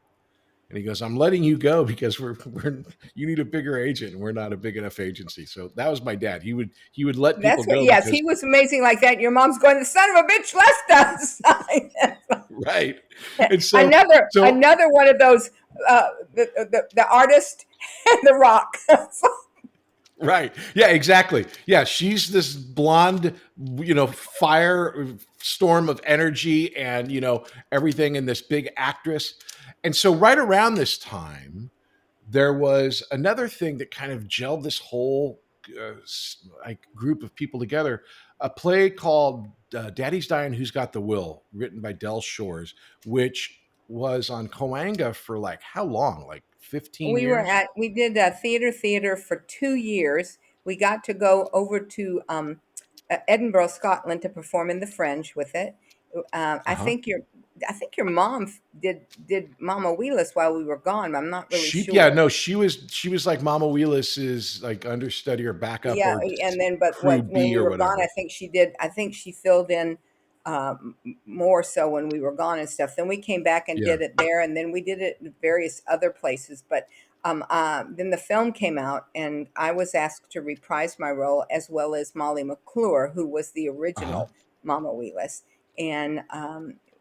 Speaker 1: And he goes, "I'm letting you go because you need a bigger agent, and we're not a big enough agency." So that was my dad. He would let people
Speaker 2: That's what,
Speaker 1: go
Speaker 2: yes,
Speaker 1: because
Speaker 2: he was amazing like that. Your mom's going, "The son of a bitch left us."
Speaker 1: right. And so
Speaker 2: Another one of those, the artist and the rock.
Speaker 1: right. Yeah, exactly. Yeah, she's this blonde, fire storm of energy and, everything, in this big actress. And so right around this time, there was another thing that kind of gelled this whole like group of people together, a play called Daddy's Dyin', Who's Got the Will, written by Del Shores, which was on Coanga for like how long? Like 15 years?
Speaker 2: We did theater for 2 years. We got to go over to Edinburgh, Scotland, to perform in the Fringe with it.
Speaker 1: Uh-huh.
Speaker 2: I think your mom did Mama Wheelis while we were gone. I'm not really
Speaker 1: Yeah,
Speaker 2: sure.
Speaker 1: no, she was like Mama Wheelis's like understudy or backup
Speaker 2: Yeah,
Speaker 1: or
Speaker 2: and then but
Speaker 1: crew
Speaker 2: when
Speaker 1: B
Speaker 2: we
Speaker 1: or
Speaker 2: were gone,
Speaker 1: whatever.
Speaker 2: I think she did. I think she filled in more so when we were gone and stuff. Then we came back and
Speaker 1: Yeah.
Speaker 2: did it there, and then we did it in various other places. But then the film came out, and I was asked to reprise my role, as well as Molly McClure, who was the
Speaker 1: Uh-huh.
Speaker 2: original Mama Wheelis. And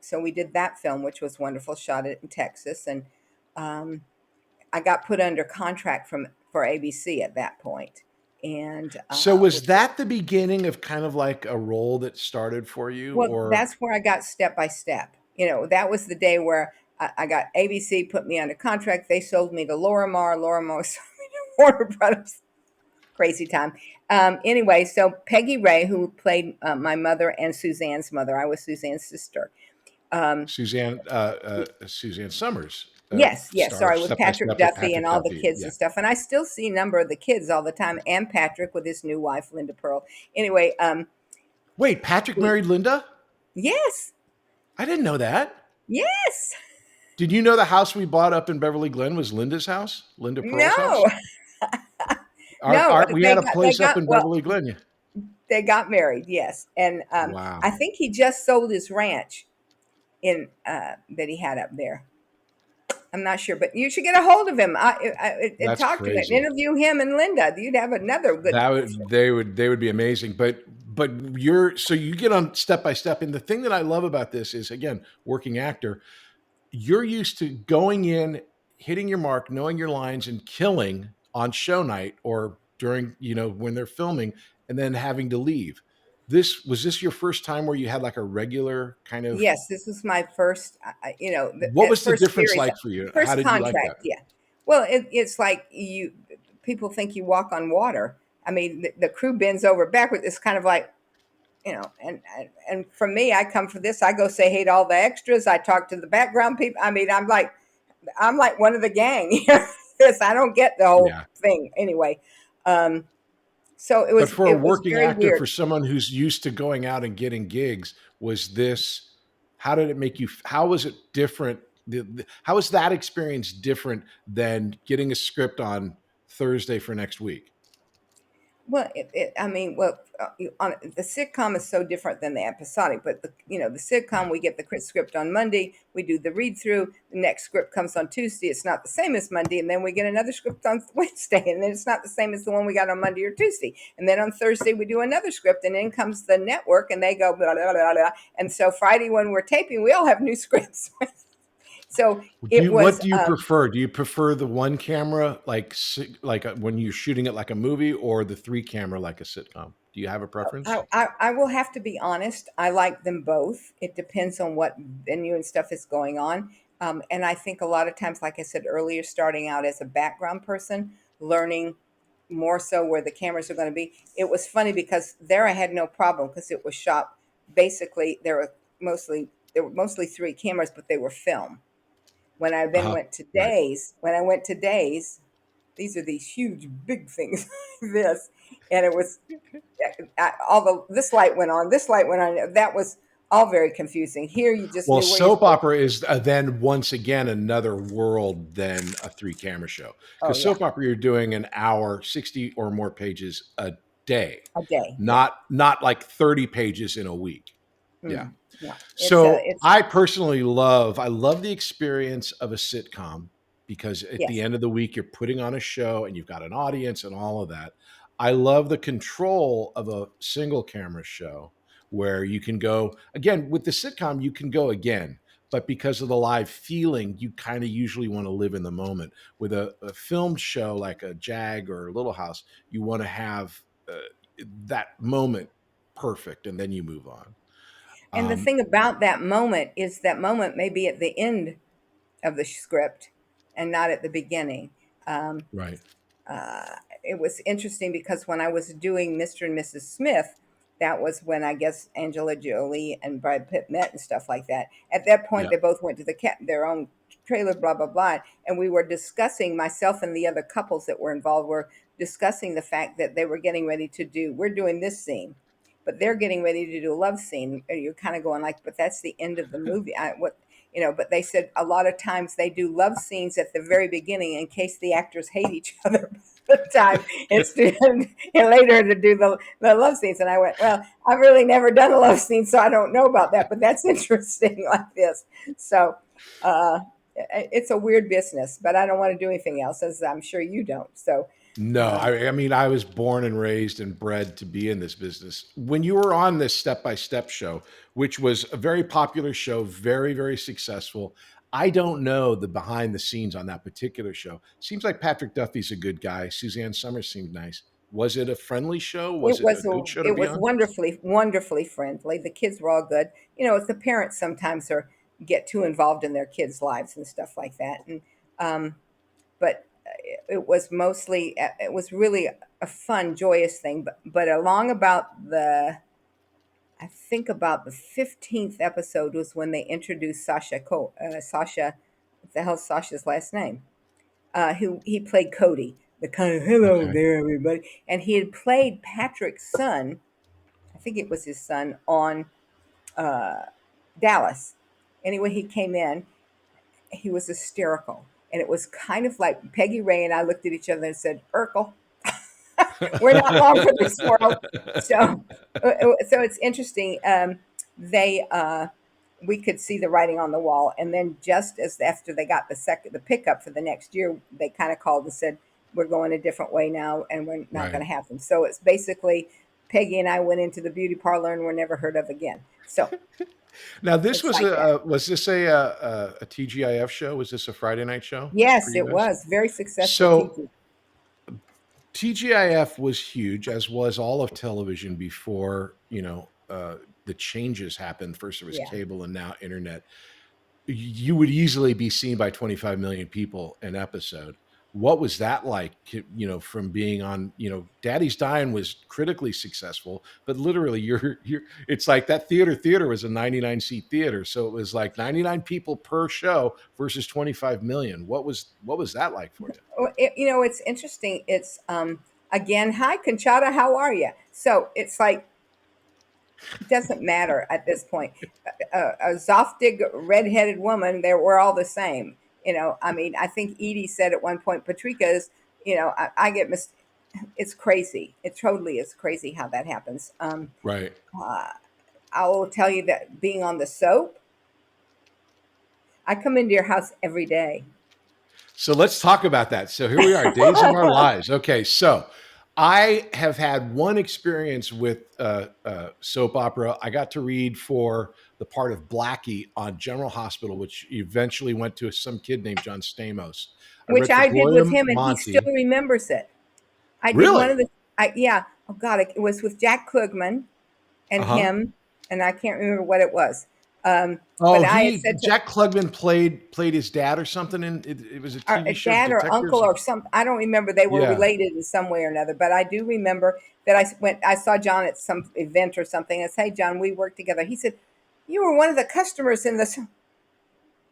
Speaker 2: so we did that film, which was wonderful. Shot it in Texas, and um, I got put under contract for ABC at that point, and
Speaker 1: So was
Speaker 2: which was,
Speaker 1: that the beginning of kind of like a role that started for you,
Speaker 2: well,
Speaker 1: or
Speaker 2: that's where I got Step by Step. That was the day where I got ABC put me under contract. They sold me to Lorimar. Lorimar sold me to Warner Brothers. Crazy time. Anyway, so Peggy Ray, who played my mother and Suzanne's mother, I was Suzanne's sister. Um,
Speaker 1: Suzanne Summers,
Speaker 2: yes, yes.
Speaker 1: star of
Speaker 2: Sorry, with
Speaker 1: Step by
Speaker 2: Patrick
Speaker 1: Step with
Speaker 2: Duffy and
Speaker 1: Patrick
Speaker 2: all the
Speaker 1: Duffy.
Speaker 2: kids
Speaker 1: Yeah.
Speaker 2: and stuff. And I still see a number of the kids all the time, and Patrick with his new wife, Linda Pearl. Anyway,
Speaker 1: Wait, Patrick married Linda?
Speaker 2: yes,
Speaker 1: I didn't know that.
Speaker 2: yes.
Speaker 1: Did you know the house we bought up in Beverly Glen was Linda's house? Linda Pearl's
Speaker 2: No,
Speaker 1: house?
Speaker 2: No,
Speaker 1: We had a place up in Beverly Glen. Yeah.
Speaker 2: they got married, yes, and
Speaker 1: Wow,
Speaker 2: I think he just sold his ranch in that he had up there. I'm not sure, but you should get a hold of him and
Speaker 1: that's
Speaker 2: talk to him, and
Speaker 1: crazy.
Speaker 2: interview him and Linda. You'd have another good.
Speaker 1: That would they would be amazing. But you're so you get on step by step. And the thing that I love about this is again, working actor, you're used to going in, hitting your mark, knowing your lines, and killing on show night or during, when they're filming, and then having to leave. This your first time where you had like a regular kind of
Speaker 2: Yes, this was my first,
Speaker 1: what was the
Speaker 2: first
Speaker 1: difference
Speaker 2: series,
Speaker 1: like for you? How
Speaker 2: first
Speaker 1: did you like
Speaker 2: contract.
Speaker 1: that?
Speaker 2: Yeah. Well, it's like people think you walk on water. I mean, the crew bends over backwards. It's kind of like, and for me, I come for this. I go say hey to all the extras. I talk to the background people. I mean, I'm like one of the gang. This I don't get the whole
Speaker 1: Yeah.
Speaker 2: thing anyway. Um, so
Speaker 1: But for a
Speaker 2: it was
Speaker 1: working
Speaker 2: very
Speaker 1: actor,
Speaker 2: weird.
Speaker 1: for someone who's used to going out and getting gigs, how did it make you, how was it different? How was that experience different than getting a script on Thursday for next week?
Speaker 2: Well, I mean, well, on the sitcom is so different than the episodic. But the sitcom, we get the script on Monday, we do the read through. The next script comes on Tuesday. It's not the same as Monday, and then we get another script on Wednesday, and then it's not the same as the one we got on Monday or Tuesday. And then on Thursday we do another script, and then comes the network, and they go blah blah blah blah. And so Friday when we're taping, we all have new scripts. So it
Speaker 1: What
Speaker 2: was.
Speaker 1: do you prefer? Do you prefer the one camera, when you're shooting it like a movie, or the three camera like a sitcom? Do you have a preference?
Speaker 2: I will have to be honest. I like them both. It depends on what venue and stuff is going on. And I think a lot of times, like I said earlier, starting out as a background person, learning more so where the cameras are going to be. It was funny because there I had no problem because it was shot. Basically, there were mostly three cameras, but they were film. When I then
Speaker 1: Uh-huh.
Speaker 2: went to
Speaker 1: Right.
Speaker 2: days, these are these huge big things like this, and it was this light went on, this light went on. That was all very confusing. Here, you just
Speaker 1: Well,
Speaker 2: knew where you're
Speaker 1: soap
Speaker 2: supposed.
Speaker 1: opera is then once again another world than a three camera show.
Speaker 2: Oh
Speaker 1: Because
Speaker 2: yeah,
Speaker 1: soap opera, you're doing an hour, 60 or more pages a day,
Speaker 2: a day. Yeah,
Speaker 1: not like 30 pages in a week. Yeah.
Speaker 2: yeah.
Speaker 1: So
Speaker 2: It's
Speaker 1: I love the experience of a sitcom because at the
Speaker 2: yes,
Speaker 1: end of the week, you're putting on a show and you've got an audience and all of that. I love the control of a single camera show where you can go again with the sitcom, you can go again, but because of the live feeling, you kind of usually want to live in the moment. With a film show like a Jag or Little House, you want to have that moment perfect and then you move on.
Speaker 2: and the
Speaker 1: Um,
Speaker 2: thing about that moment is that moment may be at the end of the script and not at the beginning. Um,
Speaker 1: right.
Speaker 2: it was interesting because when I was doing Mr. and Mrs. Smith, that was when I guess Angela Jolie and Brad Pitt met and stuff like that. At that point,
Speaker 1: Yeah.
Speaker 2: they both went to their own trailer, blah blah blah, and we were discussing, myself and the other couples that were involved were discussing the fact that they were getting ready to do. We're doing this scene, but they're getting ready to do a love scene. And you're kind of going like, but that's the end of the movie. But they said a lot of times they do love scenes at the very beginning in case the actors hate each other. The time it's to, and later to do the love scenes. And I went, well, I've really never done a love scene, so I don't know about that, but that's interesting like this. So it's a weird business, but I don't want to do anything else, as I'm sure you don't. So
Speaker 1: No, I mean, I was born and raised and bred to be in this business. When you were on this step by step show, which was a very popular show, very, very successful, I don't know the behind the scenes on that particular show. Seems like Patrick Duffy's a good guy. Suzanne Summers seemed nice. Was it a friendly show? Was it a good show to
Speaker 2: it
Speaker 1: be
Speaker 2: was
Speaker 1: on?
Speaker 2: wonderfully friendly. The kids were all good. If the parents sometimes get too involved in their kids' lives and stuff like that, and but it was really a fun, joyous thing. But along about I think about the 15th episode was when they introduced Sasha. What the hell's Sasha's last name? Who he played Cody, the kind of hello
Speaker 1: Okay.
Speaker 2: there, everybody, and he had played Patrick's son. I think it was his son on Dallas. Anyway, he came in. He was hysterical, and it was kind of like Peggy Ray and I looked at each other and said, "Urkel." We're not long for this world. So it's interesting. They we could see the writing on the wall, and then just as after they got the pickup for the next year, they kind of called and said, "We're going a different way now, and we're not
Speaker 1: Right.
Speaker 2: going to have them." So it's basically Peggy and I went into the beauty parlor and were never heard of again. So
Speaker 1: Now, this
Speaker 2: it's
Speaker 1: was
Speaker 2: like that.
Speaker 1: was this a TGIF show? Was this a Friday night show for
Speaker 2: Yes,
Speaker 1: you
Speaker 2: it
Speaker 1: guys?
Speaker 2: was very successful
Speaker 1: So
Speaker 2: TV.
Speaker 1: TGIF was huge, as was all of television before, the changes happened. First it was
Speaker 2: Yeah.
Speaker 1: cable and now internet. You would easily be seen by 25 million people an episode. What was that like, from being on, Daddy's Dyin was critically successful, but literally it's like that theater was a 99 seat theater. So it was like 99 people per show versus 25 million. What was that like for you?
Speaker 2: It's interesting. It's again, hi Conchata, how are you? So it's like it doesn't matter at this point. A Zoftig redheaded woman, we're all the same. I mean, I think Edie said at one point, Patrika's, I get it's crazy. It totally is crazy how that happens.
Speaker 1: Right.
Speaker 2: I will tell you that being on the soap, I come into your house every day.
Speaker 1: So let's talk about that. So here we are, Days of Our Lives. Okay, so I have had one experience with soap opera. I got to read for the part of Blackie on General Hospital, which eventually went to some kid named John Stamos. I
Speaker 2: Which
Speaker 1: read for
Speaker 2: I did
Speaker 1: Gloria
Speaker 2: with him, and he still
Speaker 1: Monty.
Speaker 2: remembers it. I did one
Speaker 1: Really?
Speaker 2: of the, yeah. Oh God, it was with Jack Klugman and
Speaker 1: Uh-huh.
Speaker 2: him, and I can't remember what it was.
Speaker 1: Oh,
Speaker 2: But I had said to
Speaker 1: Jack Klugman played his dad or something, and it was a
Speaker 2: our
Speaker 1: TV show,
Speaker 2: dad or uncle
Speaker 1: Detectives.
Speaker 2: or some, I don't remember. They were
Speaker 1: Yeah.
Speaker 2: related in some way or another. But I do remember that I saw John at some event or something. I said, "Hey, John, we worked together." He said, "You were one of the customers in this."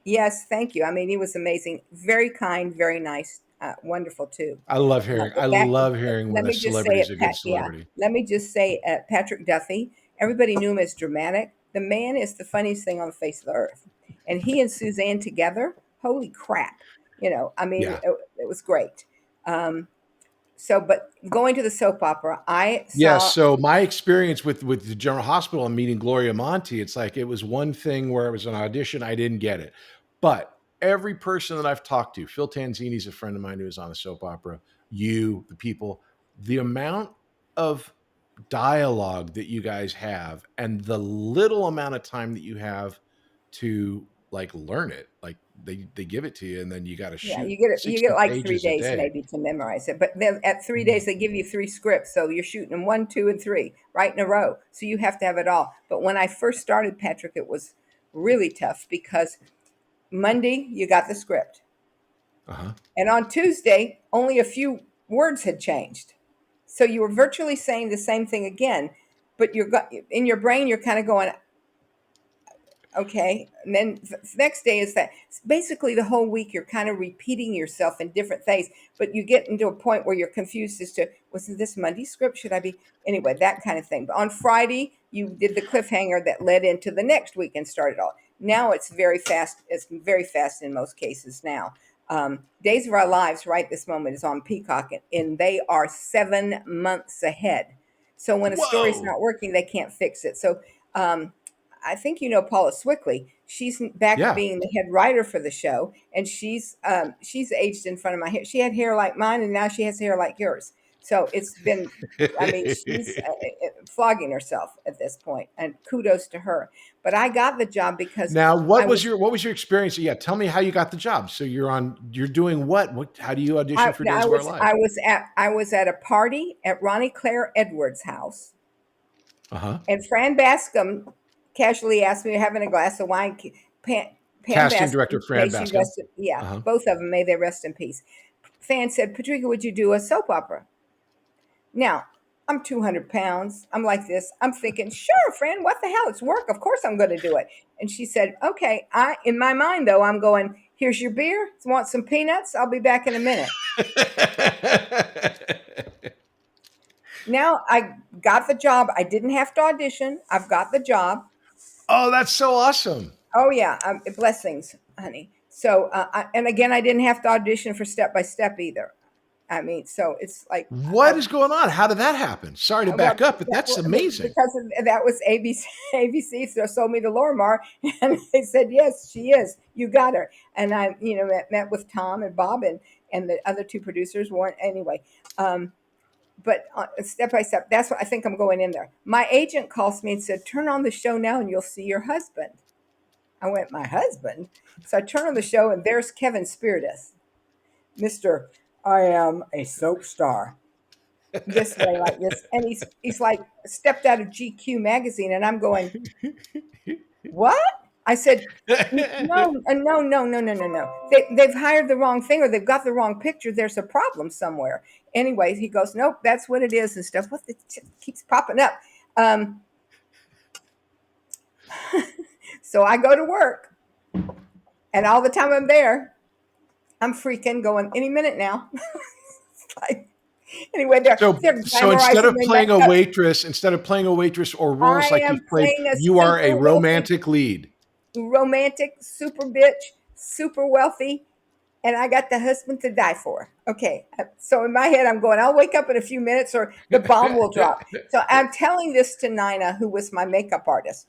Speaker 2: Yes, thank you. I mean, he was amazing, very kind, very nice, wonderful too.
Speaker 1: I love hearing.
Speaker 2: But
Speaker 1: I love hearing
Speaker 2: let
Speaker 1: when a
Speaker 2: me just say
Speaker 1: celebrity is
Speaker 2: it,
Speaker 1: a good
Speaker 2: Pat. Yeah,
Speaker 1: celebrity.
Speaker 2: let me just say, Patrick Duffy. Everybody knew him as dramatic. The man is the funniest thing on the face of the earth, and he and Suzanne together. Holy crap! I mean,
Speaker 1: Yeah.
Speaker 2: it was great. But going to the soap opera, I
Speaker 1: Yeah,
Speaker 2: saw.
Speaker 1: so my experience with the General Hospital and meeting Gloria Monty, it's like it was one thing where it was an audition, I didn't get it. But every person that I've talked to, Phil Tanzini's a friend of mine who was on a soap opera, the people, the amount of dialogue that you guys have and the little amount of time that you have to like learn it, like they give it to you and then you got to
Speaker 2: Yeah,
Speaker 1: shoot
Speaker 2: you get
Speaker 1: 60
Speaker 2: like three
Speaker 1: pages a
Speaker 2: days
Speaker 1: day.
Speaker 2: maybe to memorize it. But then at 3 days they give you three scripts, so you're shooting them 1, 2, and 3 right in a row. So you have to have it all. But when I first started, Patrick, it was really tough because Monday you got the script,
Speaker 1: Uh-huh.
Speaker 2: and on Tuesday only a few words had changed, so you were virtually saying the same thing again. But in your brain you're kind of going, okay, and then the next day is that basically the whole week you're kind of repeating yourself in different things, but you get into a point where you're confused as to, was this Monday script, should I be, anyway, that kind of thing. But on Friday you did the cliffhanger that led into the next week and started all. Now it's very fast in most cases now. Days of Our Lives right this moment is on Peacock, and they are 7 months ahead. So when a story's
Speaker 1: Whoa.
Speaker 2: not working, they can't fix it. So I think Paula Swickley. She's back
Speaker 1: Yeah.
Speaker 2: being the head writer for the show, and she's aged in front of my hair. She had hair like mine, and now she has hair like yours. So it's been, I mean, she's flogging herself at this point, and kudos to her. But I got the job because
Speaker 1: Now,
Speaker 2: I was
Speaker 1: what was your experience? Yeah, tell me how you got the job. So you're doing what? How do you audition for Days of Our Lives?
Speaker 2: I was at a party at Ronnie Claire Edwards' house,
Speaker 1: Uh-huh.
Speaker 2: and Fran Bascom casually asked me, having a glass of wine. Pam
Speaker 1: Casting
Speaker 2: Bascom,
Speaker 1: director
Speaker 2: may
Speaker 1: Fran
Speaker 2: she
Speaker 1: Bascom.
Speaker 2: rest. Yeah,
Speaker 1: Uh-huh.
Speaker 2: both of them, may they rest in peace. Fan said, Patrika, would you do a soap opera? Now, I'm 200 pounds. I'm like this. I'm thinking, sure, Fran, what the hell? It's work. Of course I'm going to do it. And she said, okay. In my mind, though, I'm going, here's your beer. Want some peanuts? I'll be back in a minute. Now I got the job. I didn't have to audition. I've got the job.
Speaker 1: Oh, that's so awesome.
Speaker 2: Oh yeah, blessings, honey. So and again, I didn't have to audition for Step by Step either. I mean, so it's like,
Speaker 1: What is going on? How did that happen? Sorry to back up, but that's amazing.
Speaker 2: Because that was ABC. ABC so sold me to Lorimar, and they said, yes, she is. You got her. And I, met with Tom and Bob and the other two producers weren't anyway. But step by step, that's what I think I'm going in there. My agent calls me and said, turn on the show now and you'll see your husband. I went, my husband? So I turn on the show and there's Kevin Spiritus. Mr. I am a soap star. This way, like this. And he's like stepped out of GQ magazine. And I'm going, what? I said, no. They've hired the wrong thing or they've got the wrong picture. There's a problem somewhere. Anyways, he goes, nope, that's what it is and stuff. What the keeps popping up? So I go to work, and all the time I'm there, I'm freaking going any minute now. Like, anyway,
Speaker 1: so instead of playing a waitress, or roles like you've played, you are a romantic lead.
Speaker 2: Romantic, super bitch, super wealthy, and I got the husband to die for. Okay, so in my head, I'm going, I'll wake up in a few minutes or the bomb will drop. So I'm telling this to Nina, who was my makeup artist.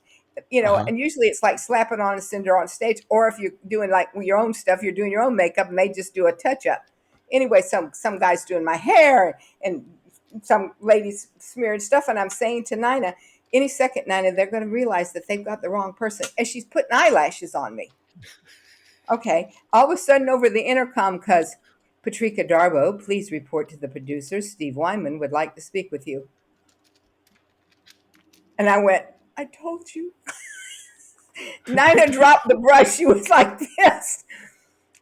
Speaker 2: And usually it's like slap it on and send her on stage. Or if you're doing like your own stuff, you're doing your own makeup and they just do a touch up. Anyway, some guys doing my hair and some ladies smearing stuff. And I'm saying to Nina, any second, Nina, they're going to realize that they've got the wrong person. And she's putting eyelashes on me. Okay. All of a sudden over the intercom, because Patrika Darbo, please report to the producers. Steve Wyman would like to speak with you. And I went, I told you. Nina dropped the brush. She was like this.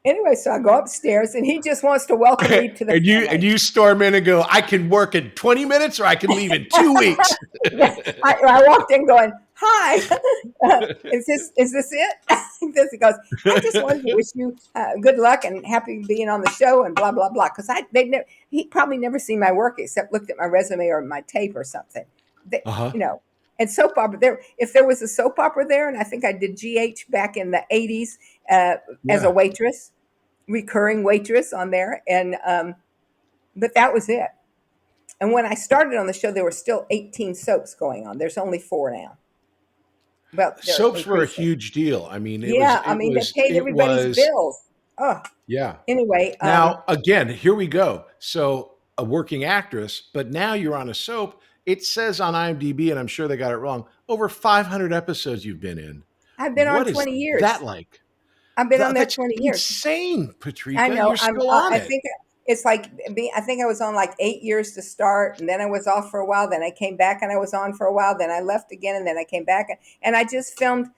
Speaker 2: Anyway, so I go upstairs, and he just wants to welcome me to the
Speaker 1: and you storm in and go, I can work in 20 minutes or I can leave in 2 weeks.
Speaker 2: I walked in going, hi. Is this it? He goes, I just wanted to wish you good luck and happy being on the show and blah, blah, blah. Because he probably never seen my work except looked at my resume or my tape or something. And soap opera there. If there was a soap opera there, and I think I did GH back in the 80s as a waitress, recurring waitress on there, and but that was it. And when I started on the show, there were still 18 soaps going on. There's only 4 now. But
Speaker 1: soaps were a huge deal. I mean,
Speaker 2: they paid everybody's bills. Oh,
Speaker 1: yeah.
Speaker 2: Anyway,
Speaker 1: now again, here we go. So a working actress, but now you're on a soap. It says on IMDb, and I'm sure they got it wrong, over 500 episodes you've been in.
Speaker 2: I've been on 20 years.
Speaker 1: What's that like?
Speaker 2: I've been on there 20 years.
Speaker 1: Insane, Patrika.
Speaker 2: I know.
Speaker 1: You're still on it.
Speaker 2: I think it's like, I think I was on like 8 years to start, and then I was off for a while. Then I came back and I was on for a while. Then I left again, and then I came back. And I just filmed,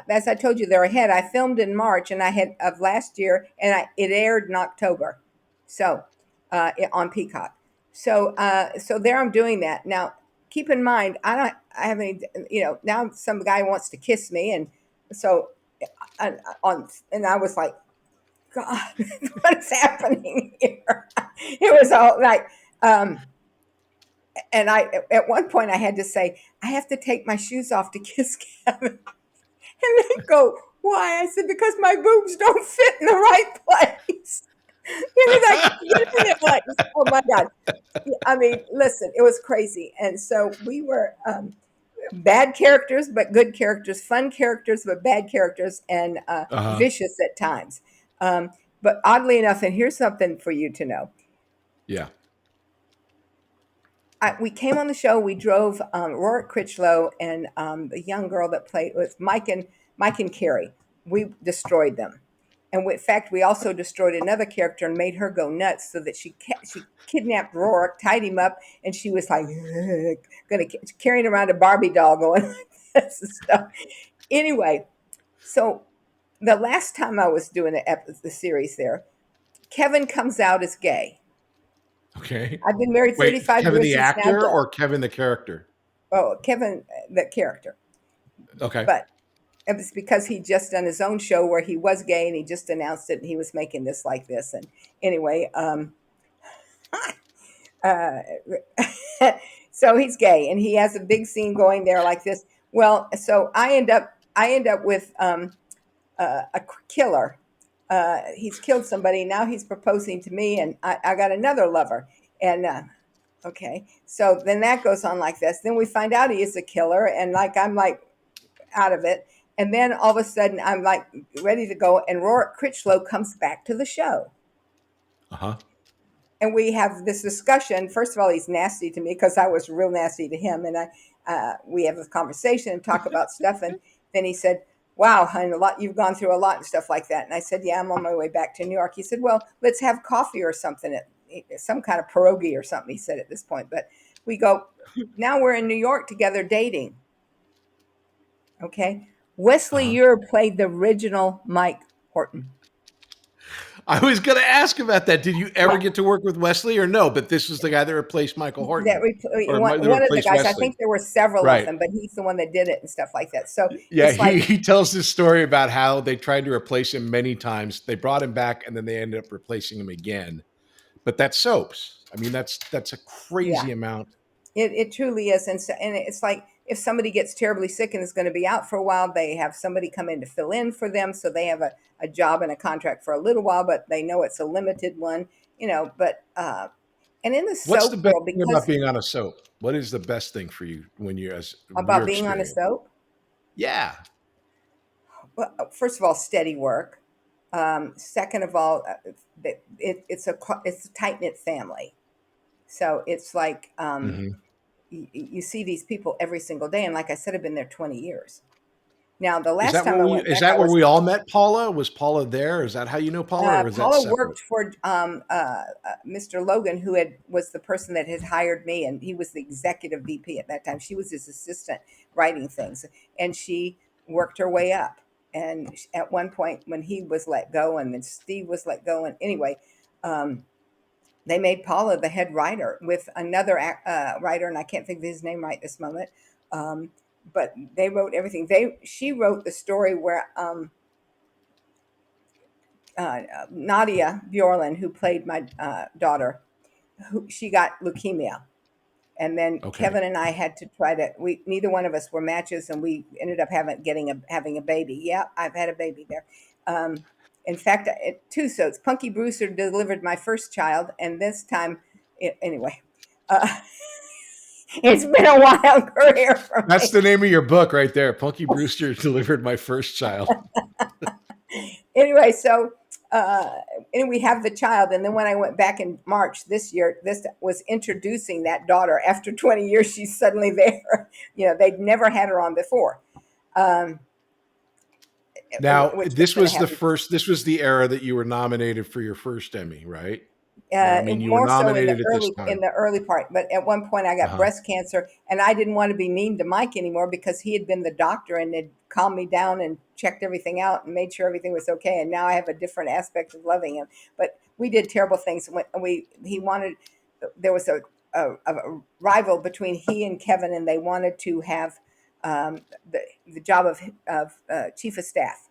Speaker 2: as I told you, they're ahead. I filmed in March and of last year, and it aired in October. So on Peacock. So there I'm doing that. Now, keep in mind, I have any, now some guy wants to kiss me. And so and I was like, God, what's happening here? It was all like, and at one point I had to say, I have to take my shoes off to kiss Kevin. And they go, why? I said, because my boobs don't fit in the right place. Oh my God. I mean, listen, it was crazy. And so we were bad characters, but good characters, fun characters, but bad characters, and vicious at times. But oddly enough, and here's something for you to know.
Speaker 1: Yeah.
Speaker 2: We came on the show. We drove Rorik Critchlow and the young girl that played with Mike and Carrie. We destroyed them. And in fact, we also destroyed another character and made her go nuts so that she kidnapped Rorik, tied him up, and she was like, carrying around a Barbie doll going like this and stuff. Anyway, so the last time I was doing the series there, Kevin comes out as gay.
Speaker 1: Okay.
Speaker 2: I've been married 35 years.
Speaker 1: Kevin the actor or Kevin the character?
Speaker 2: Oh, Kevin the character.
Speaker 1: Okay.
Speaker 2: But it was because he'd just done his own show where he was gay and he just announced it and he was making this like this. And anyway, so he's gay and he has a big scene going there like this. Well, so I end up with a killer he's killed somebody. Now he's proposing to me, and I got another lover. And okay, so then that goes on like this. Then we find out he is a killer, and like I'm like out of it. And then all of a sudden, I'm like ready to go, and Rorik Critchlow comes back to the show.
Speaker 1: Uh-huh.
Speaker 2: And we have this discussion. First of all, he's nasty to me because I was real nasty to him. And we have this conversation and talk about stuff. And then he said, wow, hon, you've gone through a lot and stuff like that. And I said, yeah, I'm on my way back to New York. He said, well, let's have coffee or something, some kind of pierogi or something, he said at this point. But we go, now we're in New York together dating. Okay. Wesley Ure played the original Mike Horton.
Speaker 1: I was going to ask about that. Did you ever get to work with Wesley or no? But this was the guy that replaced Michael Horton.
Speaker 2: One of the guys. Wesley. I think there were several of them, but he's the one that did it and stuff like that. So
Speaker 1: yeah, he tells this story about how they tried to replace him many times. They brought him back, and then they ended up replacing him again. But that's soaps. I mean, that's a crazy amount.
Speaker 2: It truly is, and it's like if somebody gets terribly sick and is going to be out for a while, they have somebody come in to fill in for them, so they have a job and a contract for a little while, but they know it's a limited one, But and in the soap,
Speaker 1: what's the best thing about being on a soap? What is the best thing for you when you're
Speaker 2: about being on a soap?
Speaker 1: Yeah.
Speaker 2: Well, first of all, steady work. Second of all, it's a tight knit family, so it's like. You see these people every single day. And like I said, I've been there 20 years. Now, the last time I went back,
Speaker 1: is that where we all met Paula? Was Paula there? Is that how you know Paula? Or was
Speaker 2: Paula worked for Mr. Logan, who was the person that had hired me. And he was the executive VP at that time. She was his assistant writing things. And she worked her way up. And at one point when he was let go and then Steve was let go. And anyway, they made Paula the head writer with another writer, and I can't think of his name right this moment. But they wrote everything. She wrote the story where Nadia Bjorlin, who played my daughter, she got leukemia, and then Kevin and I had to try to. Neither one of us were matches, and we ended up having a baby. Yeah, I've had a baby there. In fact, 2 soaps. Punky Brewster delivered my first child, and this time, anyway, it's been a wild career for me.
Speaker 1: That's the name of your book right there. Punky Brewster delivered my first child.
Speaker 2: Anyway, so and we have the child, and then when I went back in March this year, this was introducing that daughter. After 20 years, she's suddenly there. They'd never had her on before.
Speaker 1: Now, this was the era that you were nominated for your first Emmy, right?
Speaker 2: I mean, you were nominated in the early part, but at one point I got breast cancer, and I didn't want to be mean to Mike anymore because he had been the doctor and had calmed me down and checked everything out and made sure everything was okay. And now I have a different aspect of loving him. But we did terrible things. There was a rival between he and Kevin, and they wanted to have the job of chief of staff.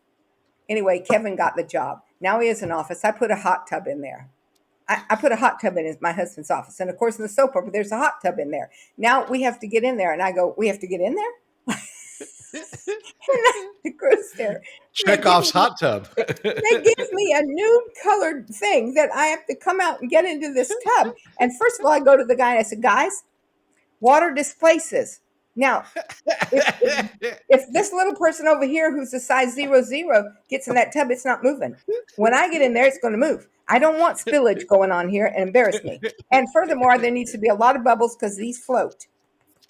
Speaker 2: Anyway, Kevin got the job. Now he has an office. I put a hot tub in there. I put a hot tub in my husband's office. And of course, in the soap opera, there's a hot tub in there. Now we have to get in there. And I go, we have to get in there? The crew's there.
Speaker 1: Chekhov's hot tub.
Speaker 2: They give me a nude colored thing that I have to come out and get into this tub. And first of all, I go to the guy and I said, guys, water displaces. Now, if this little person over here who's a size 00 gets in that tub, it's not moving. When I get in there, it's going to move. I don't want spillage going on here and embarrass me. And furthermore, there needs to be a lot of bubbles because these float.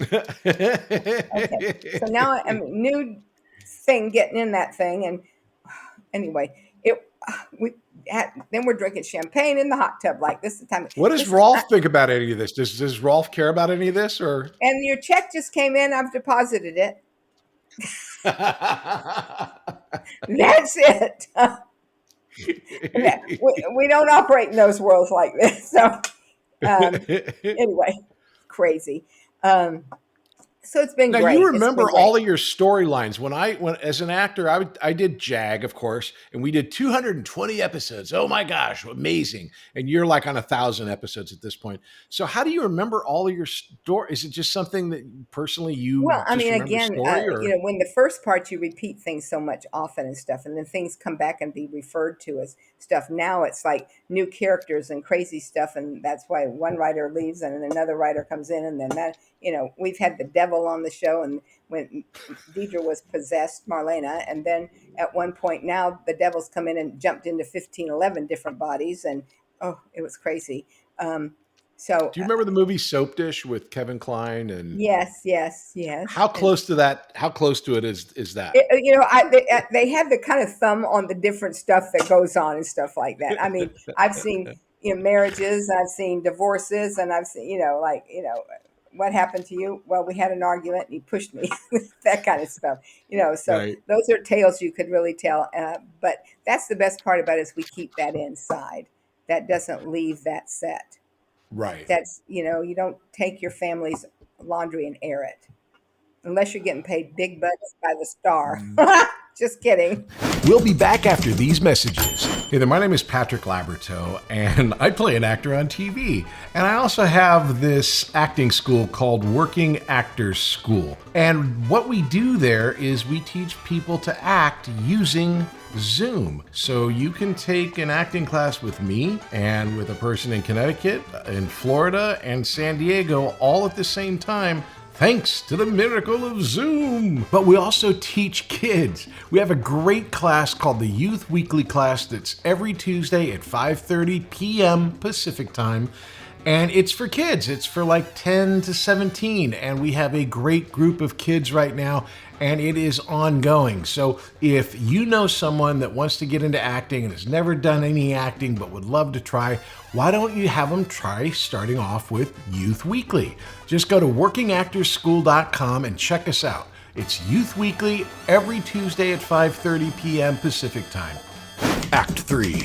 Speaker 2: Okay. So now I'm a nude thing getting in that thing. And anyway, then we're drinking champagne in the hot tub like this.
Speaker 1: What does Rolf think about any of this? Does Rolf care about any of this? Or
Speaker 2: and your check just came in. I've deposited it. That's it. We don't operate in those worlds like this. So anyway, crazy. So it's been
Speaker 1: Now
Speaker 2: great.
Speaker 1: you
Speaker 2: It's been
Speaker 1: remember
Speaker 2: great.
Speaker 1: all of your storylines. When as an actor, I did JAG, of course, and we did 220 episodes. Oh my gosh, amazing! And you're like on 1,000 episodes at this point. So how do you remember all of your story? Is it just something that personally you
Speaker 2: Well, I
Speaker 1: just
Speaker 2: mean,
Speaker 1: remember
Speaker 2: again,
Speaker 1: story,
Speaker 2: you
Speaker 1: or
Speaker 2: know, when the first part you repeat things so much often and stuff, and then things come back and be referred to as stuff. Now it's like new characters and crazy stuff, and that's why one writer leaves and then another writer comes in, and then that, you know, we've had the devil on the show, and when Deidre was possessed, Marlena, and then at one point now the devil's come in and jumped into 15, 11 different bodies, and oh, it was crazy. Um, so
Speaker 1: do you remember the movie Soap Dish with Kevin Kline? And
Speaker 2: yes, yes, yes,
Speaker 1: how
Speaker 2: and
Speaker 1: close to that? How close to it is that?
Speaker 2: you know, they had the kind of thumb on the different stuff that goes on and stuff like that. I mean, I've seen, you know, marriages, I've seen divorces, and I've seen, you know, like, you know, what happened to you? Well, we had an argument and he pushed me, that kind of stuff, you know. So
Speaker 1: Right,
Speaker 2: those are tales you could really tell. But that's the best part about it, is we keep that inside. That doesn't leave that set.
Speaker 1: right.
Speaker 2: That's, you know, you don't take your family's laundry and air it unless you're getting paid big bucks by the star. Just kidding.
Speaker 1: We'll be back after these messages. Hey there, my name is Patrick Labyorteaux, and I play an actor on TV. And I also have this acting school called Working Actors School. And what we do there is we teach people to act using Zoom. So you can take an acting class with me and with a person in Connecticut, in Florida, and San Diego all at the same time, thanks to the miracle of Zoom. But we also teach kids. We have a great class called the Youth Weekly class that's every Tuesday at 5:30 p.m. Pacific time. And it's for kids. It's for like 10 to 17. And we have a great group of kids right now, and it is ongoing. So if you know someone that wants to get into acting and has never done any acting but would love to try, why don't you have them try starting off with Youth Weekly? Just go to workingactorsschool.com and check us out. It's Youth Weekly every Tuesday at 5:30 p.m. Pacific time. Act 3,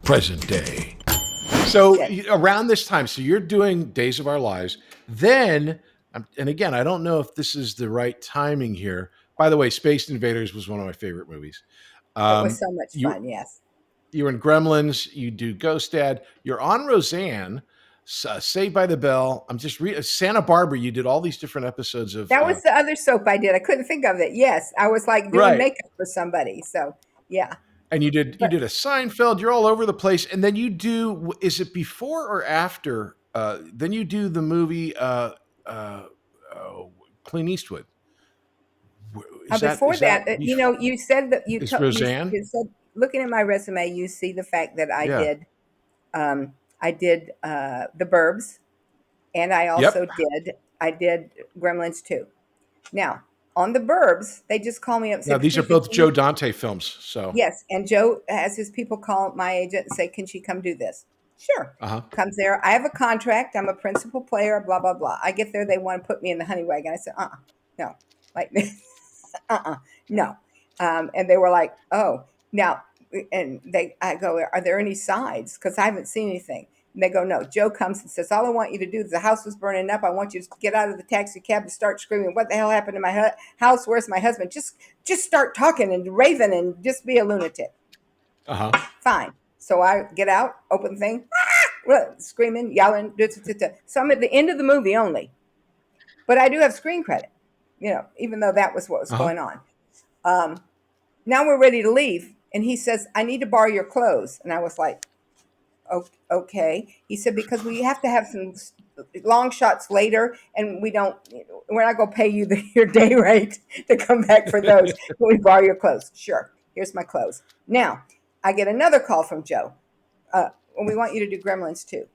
Speaker 1: present day. So around this time, so you're doing Days of Our Lives. Then, and again, I don't know if this is the right timing here. By the way, Space Invaders was one of my favorite movies.
Speaker 2: It was so much
Speaker 1: You
Speaker 2: fun. Yes.
Speaker 1: you're in Gremlins. You do Ghost Dad. You're on Roseanne. Saved by the Bell. I'm just Santa Barbara. You did all these different episodes of.
Speaker 2: That was the other soap I did. I couldn't think of it. Yes. I was like doing
Speaker 1: Right.
Speaker 2: makeup for somebody. So yeah.
Speaker 1: And you did
Speaker 2: But
Speaker 1: a Seinfeld. You're all over the place. And then you do. Is it before or after? Then you do the movie. Clint Eastwood. Is
Speaker 2: before that, you
Speaker 1: before,
Speaker 2: know, you said that
Speaker 1: is Roseanne?
Speaker 2: you said, looking at my resume, you see the fact that
Speaker 1: Yeah.
Speaker 2: I did the Burbs, and I also
Speaker 1: Yep.
Speaker 2: did Gremlins too. Now on the Burbs, they just call me up and say,
Speaker 1: Now these are
Speaker 2: Patricia,
Speaker 1: both Joe Dante films. So
Speaker 2: yes, and Joe has his people call my agent and say, "Can she come do this?" Sure.
Speaker 1: uh-huh.
Speaker 2: Comes there. I have a contract. I'm a principal player. Blah blah blah. I get there. They want to put me in the honey wagon. I said, no, like, no. And they were like, "Oh, now." And I go, "Are there any sides? Because I haven't seen anything." And they go, "No." Joe comes and says, "All I want you to do is the house was burning up. I want you to get out of the taxi cab and start screaming, 'What the hell happened to my house? Where's my husband?' Just start talking and raving and just be a lunatic."
Speaker 1: Uh-huh.
Speaker 2: Fine. So I get out, open the thing, screaming, yelling. So I'm at the end of the movie only, but I do have screen credit, you know, even though that was what was
Speaker 1: Uh-huh.
Speaker 2: going on. Now we're ready to leave. And he says, "I need to borrow your clothes." And I was like, okay. He said, "Because we have to have some long shots later, and we're not going to pay you your day rate to come back for those. Can we borrow your clothes?" Sure. Here's my clothes. Now I get another call from Joe. We want you to do Gremlins too.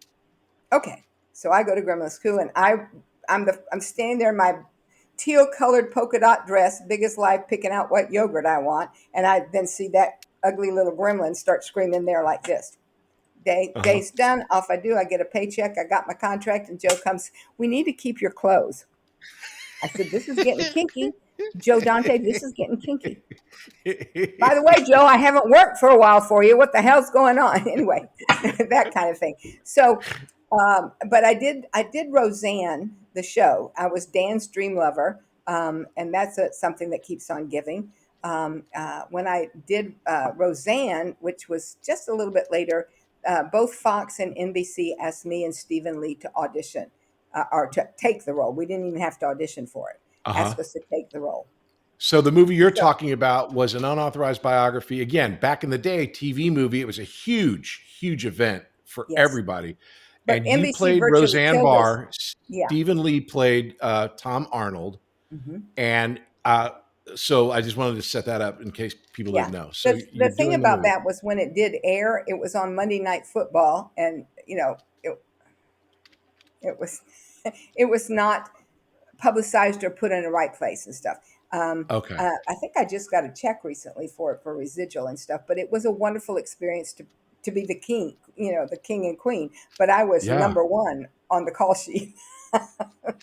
Speaker 2: Okay. So I go to Gremlins 2, and I'm standing there in my teal colored polka dot dress, big as life, picking out what yogurt I want. And I then see that ugly little gremlin start screaming there like this. Day's done. Off I do. I get a paycheck. I got my contract, and Joe comes, "We need to keep your clothes." I said, "This is getting kinky. Joe Dante, this is getting kinky. By the way, Joe, I haven't worked for a while for you. What the hell's going on?" Anyway, that kind of thing. So But I did Roseanne, the show. I was Dan's dream lover, and that's something that keeps on giving. When I did Roseanne, which was just a little bit later, both Fox and NBC asked me and Stephen Lee to audition or to take the role. We didn't even have to audition for it.
Speaker 1: Uh-huh.
Speaker 2: Asked us to take the role.
Speaker 1: So the movie you're
Speaker 2: So,
Speaker 1: talking about was an unauthorized biography. Again, back in the day, TV movie, it was a huge event for
Speaker 2: yes,
Speaker 1: everybody.
Speaker 2: but
Speaker 1: And you
Speaker 2: NBC
Speaker 1: played
Speaker 2: virtually
Speaker 1: Roseanne
Speaker 2: killed us.
Speaker 1: Barr.
Speaker 2: Yeah.
Speaker 1: Stephen Lee played Tom Arnold.
Speaker 2: Hmm.
Speaker 1: And so I just wanted to set that up in case people
Speaker 2: Yeah.
Speaker 1: didn't know. So
Speaker 2: The
Speaker 1: you're
Speaker 2: thing
Speaker 1: doing the
Speaker 2: about
Speaker 1: movie.
Speaker 2: that was when it did air, it was on Monday Night Football, and it was it was not publicized or put in the right place and stuff.
Speaker 1: Okay.
Speaker 2: I think I just got a check recently for it for residual and stuff, but it was a wonderful experience to be the king, the king and queen. But I was
Speaker 1: Yeah.
Speaker 2: number one on the call sheet.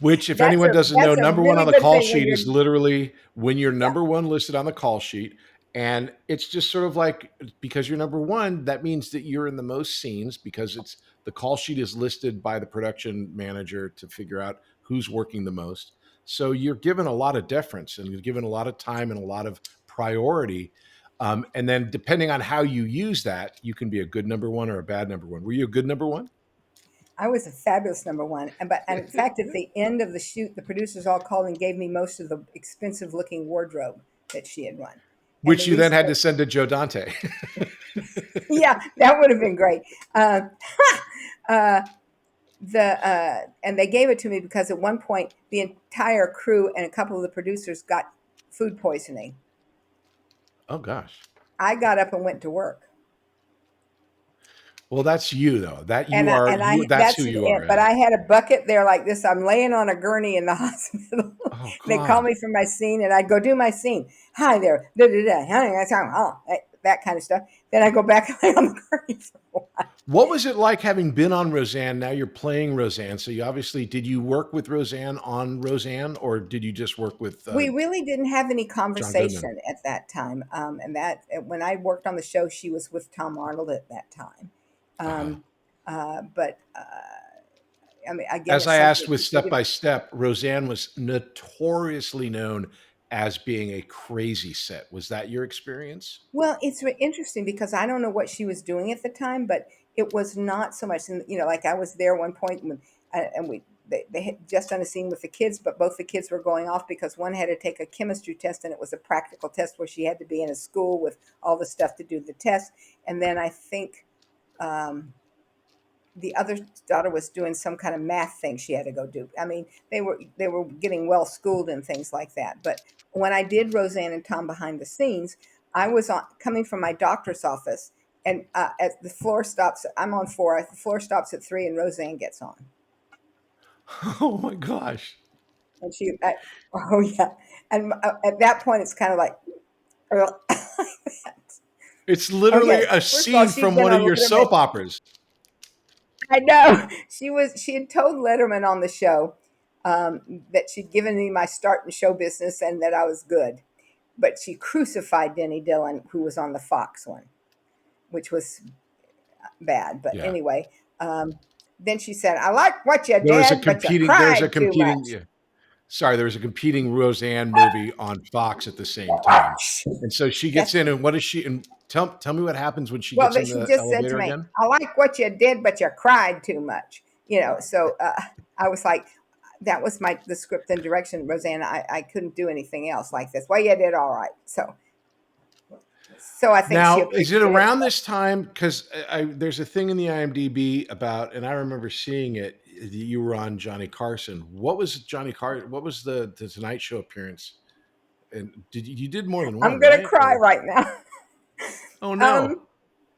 Speaker 1: Which, if anyone doesn't know,
Speaker 2: That's a
Speaker 1: number one
Speaker 2: really
Speaker 1: on the
Speaker 2: good
Speaker 1: call
Speaker 2: thing when
Speaker 1: sheet
Speaker 2: you're
Speaker 1: is literally when you're
Speaker 2: yeah.
Speaker 1: number one listed on the call sheet. And it's just sort of like, because you're number one, that means that you're in the most scenes, because it's the call sheet is listed by the production manager to figure out who's working the most. So you're given a lot of deference, and you're given a lot of time and a lot of priority. And then depending on how you use that, you can be a good number one or a bad number one. Were you a good number one?
Speaker 2: I was a fabulous number one. And in fact, at the end of the shoot, the producers all called and gave me most of the expensive looking wardrobe that she had won. And
Speaker 1: Which
Speaker 2: the
Speaker 1: you then
Speaker 2: reason
Speaker 1: had to send to Joe Dante.
Speaker 2: yeah, that would have been great. Uh, uh, and they gave it to me because at one point the entire crew and a couple of the producers got food poisoning.
Speaker 1: Oh, gosh.
Speaker 2: I got up and went to work.
Speaker 1: Well, that's you though. That
Speaker 2: And
Speaker 1: you are you. That's who
Speaker 2: that's
Speaker 1: you are.
Speaker 2: it. But
Speaker 1: Yeah.
Speaker 2: I had a bucket there like this. I'm laying on a gurney in the hospital.
Speaker 1: Oh
Speaker 2: They call
Speaker 1: God.
Speaker 2: me for my scene, and I go do my scene. Hi there, da, da, da. That kind of stuff. Then I go back and lay on the gurney for a while.
Speaker 1: What was it like having been on Roseanne? Now you're playing Roseanne. So you obviously, did you work with Roseanne on Roseanne, or did you just work with
Speaker 2: We really didn't have any
Speaker 1: John Goodman?
Speaker 2: conversation at that time. And that when I worked on the show, she was with Tom Arnold at that time.
Speaker 1: Uh-huh.
Speaker 2: Um, but I mean, again,
Speaker 1: As
Speaker 2: it's
Speaker 1: I asked
Speaker 2: something
Speaker 1: with Step
Speaker 2: completely.
Speaker 1: by Step, Roseanne was notoriously known as being a crazy set. Was that your experience?
Speaker 2: Well, it's interesting because I don't know what she was doing at the time, but it was not so much. And like I was there one point when, and they had just done a scene with the kids, but both the kids were going off because one had to take a chemistry test, and it was a practical test where she had to be in a school with all the stuff to do the test. And then I think the other daughter was doing some kind of math thing she had to go do. I mean, they were getting well schooled and things like that. But when I did Roseanne and Tom behind the scenes, I was coming from my doctor's office, and at the floor stops. I'm on 4. The floor stops at 3, and Roseanne gets on,
Speaker 1: Oh my gosh.
Speaker 2: and oh yeah, and at that point it's kind of like,
Speaker 1: It's literally
Speaker 2: okay.
Speaker 1: a
Speaker 2: First of all,
Speaker 1: scene
Speaker 2: she'd
Speaker 1: from
Speaker 2: been
Speaker 1: one of
Speaker 2: on
Speaker 1: your
Speaker 2: Letterman.
Speaker 1: soap operas.
Speaker 2: I know she had told Letterman on the show that she'd given me my start in show business and that I was good, but she crucified Denny Dillon, who was on the Fox one, which was bad. But
Speaker 1: Yeah.
Speaker 2: anyway, then she said, "I like what you
Speaker 1: There was a
Speaker 2: did, but you
Speaker 1: competing,
Speaker 2: cried too much."
Speaker 1: yeah. Sorry, there was a competing Roseanne movie on Fox at the same time. And so she gets
Speaker 2: That's
Speaker 1: in, and what is she, and tell me what happens when she
Speaker 2: well,
Speaker 1: gets
Speaker 2: that
Speaker 1: in
Speaker 2: she
Speaker 1: the
Speaker 2: just said to
Speaker 1: elevator
Speaker 2: me,
Speaker 1: again.
Speaker 2: "I like what you did, but you cried too much." So I was like, that was the script and direction, Roseanne. I couldn't do anything else like this. Well, you did all right. So I think she
Speaker 1: Now, is it
Speaker 2: appreciated it.
Speaker 1: around this time? Because there's a thing in the IMDb about, and I remember seeing it. You were on Johnny Carson. What was Johnny Carson? What was the Tonight Show appearance? And you did more than
Speaker 2: I'm
Speaker 1: one,
Speaker 2: gonna
Speaker 1: right?
Speaker 2: cry
Speaker 1: Or
Speaker 2: right now.
Speaker 1: oh no.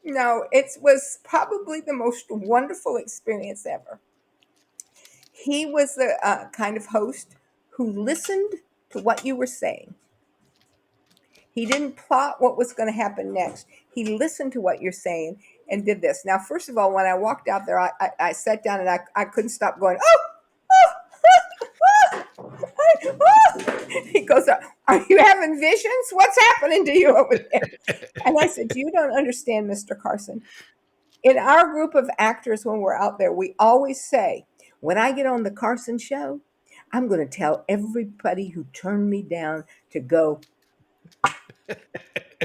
Speaker 2: No, it was probably the most wonderful experience ever. He was the kind of host who listened to what you were saying. He didn't plot what was going to happen next. He listened to what you're saying and did this. Now, first of all, when I walked out there, I sat down and I couldn't stop going, He goes, "Are you having visions? What's happening to you over there?" And I said, "You don't understand, Mr. Carson. in our group of actors, when we're out there, we always say, when I get on the Carson show, I'm going to tell everybody who turned me down to go,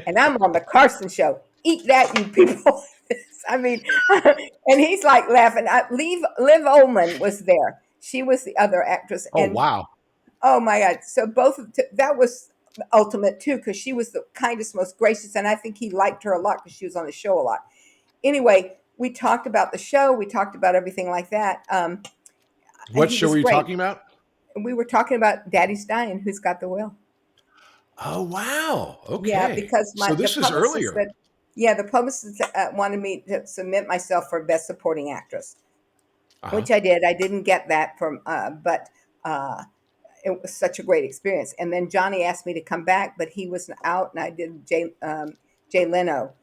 Speaker 2: and I'm on the Carson show. Eat that, you people. I mean, and he's like laughing. Liv Ullmann was there. She was the other actress.
Speaker 1: Oh,
Speaker 2: And
Speaker 1: wow.
Speaker 2: oh my God. So that was ultimate too, because she was the kindest, most gracious. And I think he liked her a lot because she was on the show a lot. Anyway, we talked about the show. We talked about everything like that. And
Speaker 1: What
Speaker 2: he
Speaker 1: show
Speaker 2: was
Speaker 1: were you
Speaker 2: great.
Speaker 1: talking about?
Speaker 2: We were talking about Daddy's Dyin', Who's Got the Will.
Speaker 1: Oh, wow.
Speaker 2: Yeah,
Speaker 1: Okay.
Speaker 2: because
Speaker 1: So
Speaker 2: the
Speaker 1: this is
Speaker 2: publicist
Speaker 1: earlier.
Speaker 2: said, the publicist wanted me to submit myself for Best Supporting Actress,
Speaker 1: Uh-huh.
Speaker 2: which I did. I didn't get that but uh, it was such a great experience. And then Johnny asked me to come back, but he was out, and I did Jay Leno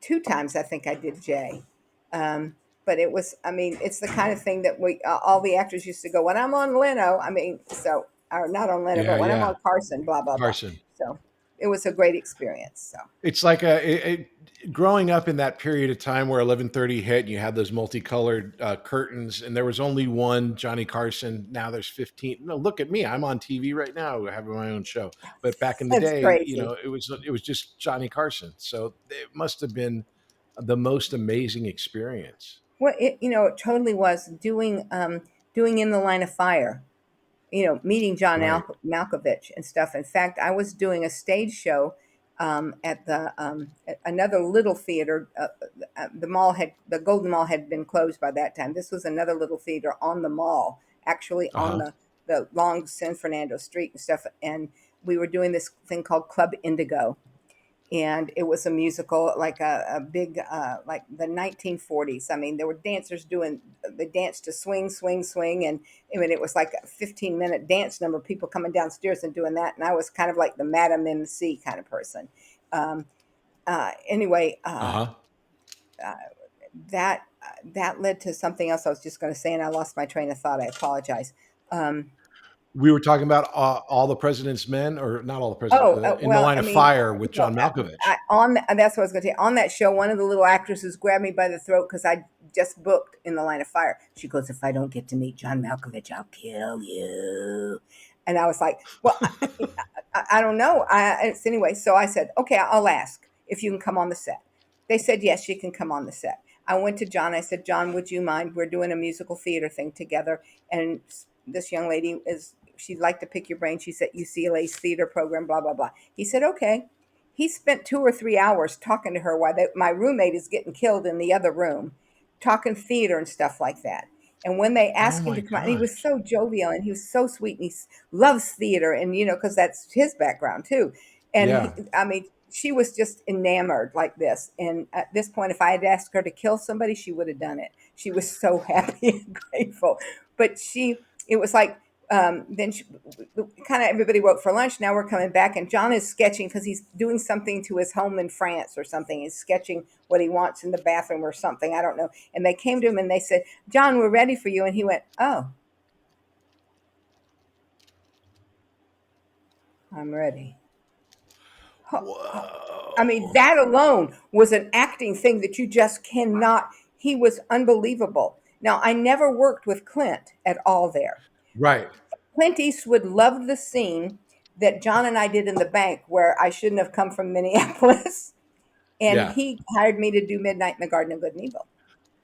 Speaker 2: 2 times. I think I did Jay. But it was, I mean, it's the kind of thing that all the actors used to go, when I'm on Leno, I mean, so, or not on Leno,
Speaker 1: Yeah,
Speaker 2: but when I'm
Speaker 1: yeah.
Speaker 2: on Carson, blah, blah, blah.
Speaker 1: Carson.
Speaker 2: So it was a great experience. So.
Speaker 1: It's like growing up in that period of time where 11:30 hit and you had those multicolored curtains and there was only one Johnny Carson. Now there's 15. No, look at me. I'm on TV right now having my own show. But back in the
Speaker 2: It's
Speaker 1: day,
Speaker 2: crazy.
Speaker 1: it was just Johnny Carson. So it must have been the most amazing experience.
Speaker 2: Well, it totally was doing In the Line of Fire. Meeting John
Speaker 1: Right.
Speaker 2: Malkovich and stuff. In fact, I was doing a stage show at another little theater. The Golden Mall had been closed by that time. This was another little theater on the mall, actually on
Speaker 1: Uh-huh.
Speaker 2: the long San Fernando Street and stuff. And we were doing this thing called Club Indigo, and it was a musical, like a big like the 1940s. I mean, there were dancers doing the dance to Swing Swing Swing, and I mean, it was like a 15-minute dance number, people coming downstairs and doing that, and I was kind of like the Madame MC kind of person. Anyway,
Speaker 1: Uh-huh.
Speaker 2: that led to something else I was just going to say, and I lost my train of thought. I apologize. um,
Speaker 1: We were talking about All the President's Men, or not All the Presidents,
Speaker 2: Oh,
Speaker 1: In the
Speaker 2: well,
Speaker 1: Line
Speaker 2: I
Speaker 1: of
Speaker 2: mean,
Speaker 1: Fire with
Speaker 2: no,
Speaker 1: John Malkovich.
Speaker 2: that's what I was going to say. On that show, one of the little actresses grabbed me by the throat because I just booked In the Line of Fire. She goes, "If I don't get to meet John Malkovich, I'll kill you." And I was like, "Well, I don't know." Anyway, so I said, "Okay, I'll ask if you can come on the set." They said, "Yes, she can come on the set." I went to John. I said, "John, would you mind? We're doing a musical theater thing together, and this young lady she'd like to pick your brain. She's at UCLA's theater program, blah, blah, blah." He said, "Okay." He spent 2 or 3 hours talking to her while my roommate is getting killed in the other room, talking theater and stuff like that. And when they
Speaker 1: Oh
Speaker 2: asked him
Speaker 1: my
Speaker 2: to come out, and he was
Speaker 1: gosh.
Speaker 2: so jovial and he was so sweet, and he loves theater, and because that's his background too. And
Speaker 1: Yeah.
Speaker 2: I mean, she was just enamored like this. And at this point, if I had asked her to kill somebody, she would have done it. She was so happy and grateful. But it was like, then kind of everybody woke for lunch. Now we're coming back, and John is sketching because he's doing something to his home in France or something. He's sketching what he wants in the bathroom or something. I don't know. And they came to him and they said, "John, we're ready for you." And he went, "Oh, I'm ready." I mean,
Speaker 1: Whoa.
Speaker 2: that alone was an acting thing that you just cannot. He was unbelievable. Now, I never worked with Clint at all there.
Speaker 1: Right.
Speaker 2: Clint Eastwood loved the scene that John and I did in the bank where I shouldn't have come from Minneapolis. And
Speaker 1: Yeah.
Speaker 2: he hired me to do Midnight in the Garden of Good and Evil.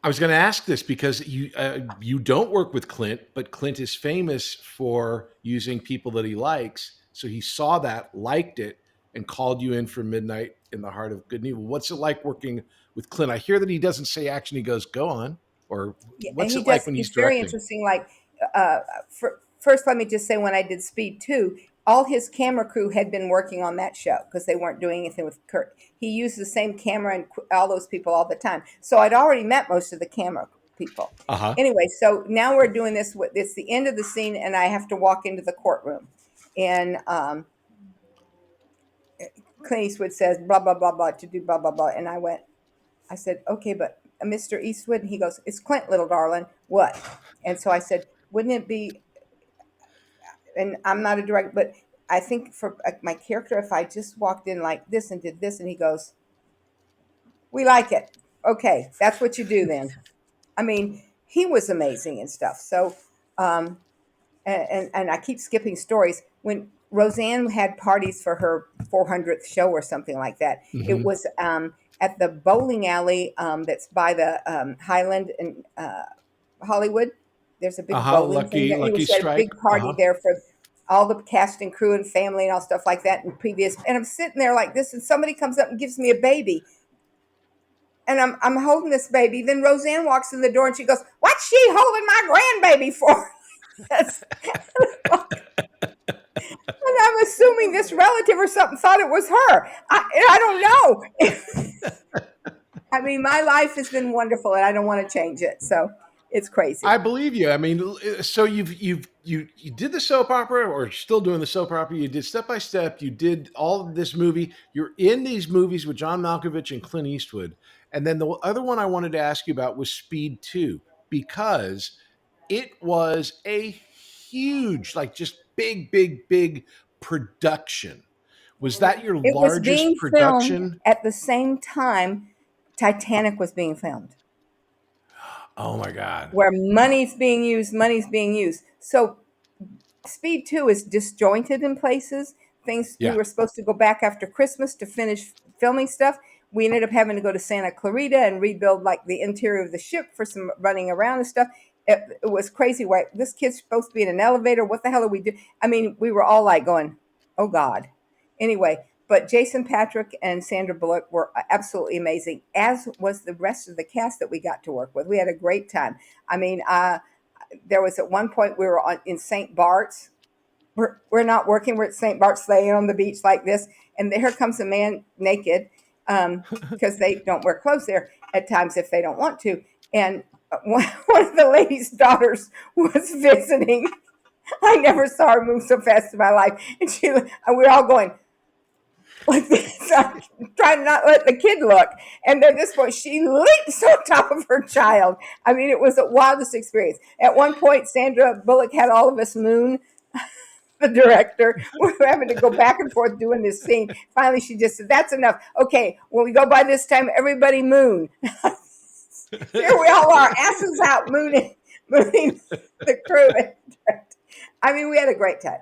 Speaker 1: I was going to ask this because you don't work with Clint, but Clint is famous for using people that he likes. So he saw that, liked it, and called you in for Midnight in the Heart of Good and Evil. What's it like working with Clint? I hear that he doesn't say action; he goes, "Go on." Or
Speaker 2: Yeah, and
Speaker 1: what's it like when he's
Speaker 2: it's very
Speaker 1: directing?
Speaker 2: interesting. Like, first, let me just say, when I did Speed 2, all his camera crew had been working on that show because they weren't doing anything with Kurt. He used the same camera and all those people all the time. So I'd already met most of the camera people.
Speaker 1: Uh huh.
Speaker 2: Anyway, so now we're doing this. It's the end of the scene, and I have to walk into the courtroom. And Clint Eastwood says, "Blah, blah, blah, blah," to do blah, blah, blah. And I said, "Okay, but Mr. Eastwood," and he goes, "It's Clint, little darling." What? And so I said, "Wouldn't it be," and I'm not a director, but I think for my character, if I just walked in like this and did this, and he goes, "We like it." okay, that's what you do then. I mean, he was amazing and stuff. So, and I keep skipping stories. When Roseanne had parties for her 400th show or something like that, it
Speaker 1: Mm-hmm.
Speaker 2: was at the bowling alley that's by the Highland in Hollywood. There's a big
Speaker 1: Uh-huh.
Speaker 2: bowling thing
Speaker 1: Lucky,
Speaker 2: there. Anyway,
Speaker 1: Lucky
Speaker 2: she had a
Speaker 1: Strike.
Speaker 2: big party
Speaker 1: Uh-huh.
Speaker 2: there for all the cast and crew and family and all stuff like that. And previous, and I'm sitting there like this, and somebody comes up and gives me a baby, and I'm holding this baby. Then Roseanne walks in the door and she goes, "What's she holding my grandbaby for?" That's, and I'm assuming this relative or something thought it was her. I don't know. I mean, my life has been wonderful, and I don't want to change it. So it's crazy.
Speaker 1: I believe you. I mean, so you did the soap opera, or still doing the soap opera. You did Step by Step. You did all of this movie. You're in these movies with John Malkovich and Clint Eastwood. And then the other one I wanted to ask you about was Speed 2, because it was a huge, like just big production. Was that your
Speaker 2: It was
Speaker 1: largest
Speaker 2: being filmed
Speaker 1: production?
Speaker 2: at the same time Titanic was being filmed,
Speaker 1: Oh my God.
Speaker 2: where money's being used. So Speed 2 is disjointed in places. Things we
Speaker 1: Yeah.
Speaker 2: were supposed to go back after Christmas to finish filming stuff. We ended up having to go to Santa Clarita and rebuild like the interior of the ship for some running around and stuff. It was crazy. Why this kid's supposed to be in an elevator? What the hell are we doing? I mean, we were all like going, "Oh God." Anyway, but Jason Patrick and Sandra Bullock were absolutely amazing, as was the rest of the cast that we got to work with. We had a great time. I mean, there was at one point we were in St. Bart's. We're not working. We're at St. Bart's laying on the beach like this. And here comes a man naked because they don't wear clothes there at times if they don't want to. And one of the lady's daughters was visiting. I never saw her move so fast in my life. And we're all going like this, trying to not let the kid look. And at this point, she leaps on top of her child. I mean, it was the wildest experience. At one point, Sandra Bullock had all of us moon the director. We're having to go back and forth doing this scene. Finally, she just said, "That's enough. Okay, when we go by this time, everybody moon." Here we all are, asses out, mooning the crew. I mean, we had a great time.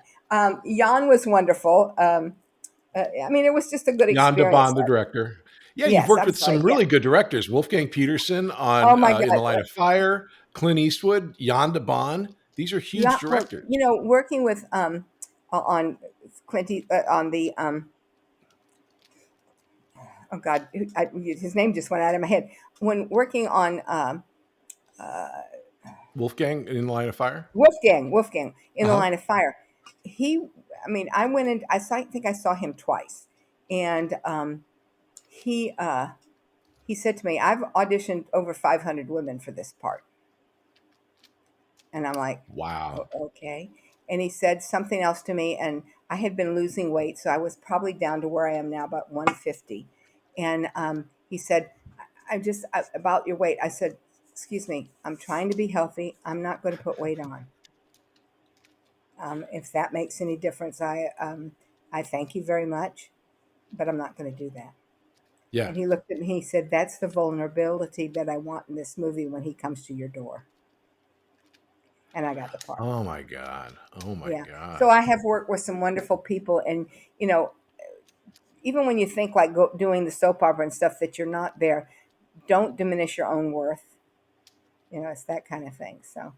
Speaker 2: Jan was wonderful. I mean, it was just a good
Speaker 1: Jan de
Speaker 2: experience.
Speaker 1: Bond, the director. Yeah, you've
Speaker 2: Yes,
Speaker 1: worked
Speaker 2: I'm
Speaker 1: with
Speaker 2: sorry.
Speaker 1: some
Speaker 2: Yeah.
Speaker 1: really good directors. Wolfgang Peterson on
Speaker 2: Oh my
Speaker 1: In the
Speaker 2: God.
Speaker 1: Line of Fire, Clint Eastwood, Jan de Bond. These are huge
Speaker 2: Yeah.
Speaker 1: directors.
Speaker 2: You know, working with on Clint on the oh God, his name just went out of my head. When working on
Speaker 1: Wolfgang in the Line of Fire.
Speaker 2: Wolfgang in the
Speaker 1: Uh-huh.
Speaker 2: Line of Fire, I mean, I went in. I think I saw him twice, and he said to me, "I've auditioned over 500 women for this part," and I'm like,
Speaker 1: Wow.
Speaker 2: Okay. And he said something else to me, and I had been losing weight, so I was probably down to where I am now, about 150. And he said, about your weight." I said, "Excuse me, I'm trying to be healthy. I'm not going to put weight on. If that makes any difference, I thank you very much, but I'm not going to do that."
Speaker 1: Yeah.
Speaker 2: And he looked at me, he said, "That's the vulnerability that I want in this movie when he comes to your door." And I got the part.
Speaker 1: Oh my God. Oh my
Speaker 2: Yeah.
Speaker 1: God.
Speaker 2: So I have worked with some wonderful people, and you know, even when you think like doing the soap opera and stuff that you're not there, don't diminish your own worth. You know, it's that kind of thing. So,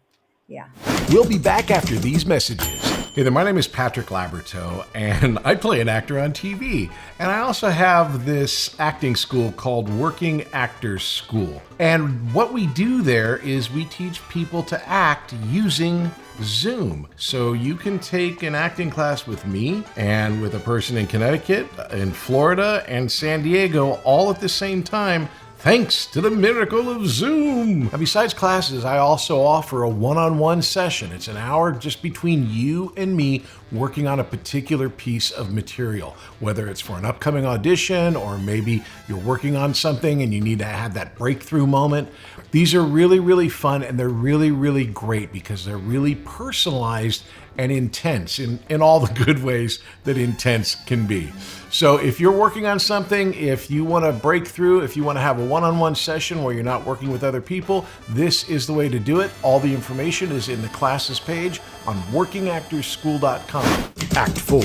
Speaker 2: yeah.
Speaker 1: We'll be back after these messages. Hey there, my name is Patrick Labyorteaux, and I play an actor on TV. And I also have this acting school called Working Actors School. And what we do there is we teach people to act using Zoom. So you can take an acting class with me and with a person in Connecticut, in Florida, and San Diego all at the same time, thanks to the miracle of Zoom. And besides classes, I also offer a one-on-one session. It's an hour just between you and me working on a particular piece of material, whether it's for an upcoming audition or maybe you're working on something and you need to have that breakthrough moment. These are really, really fun, and they're really, really great because they're really personalized and intense in all the good ways that intense can be. So if you're working on something, if you want to break through, if you want to have a one-on-one session where you're not working with other people, this is the way to do it. All the information is in the classes page on workingactorsschool.com. Act 4,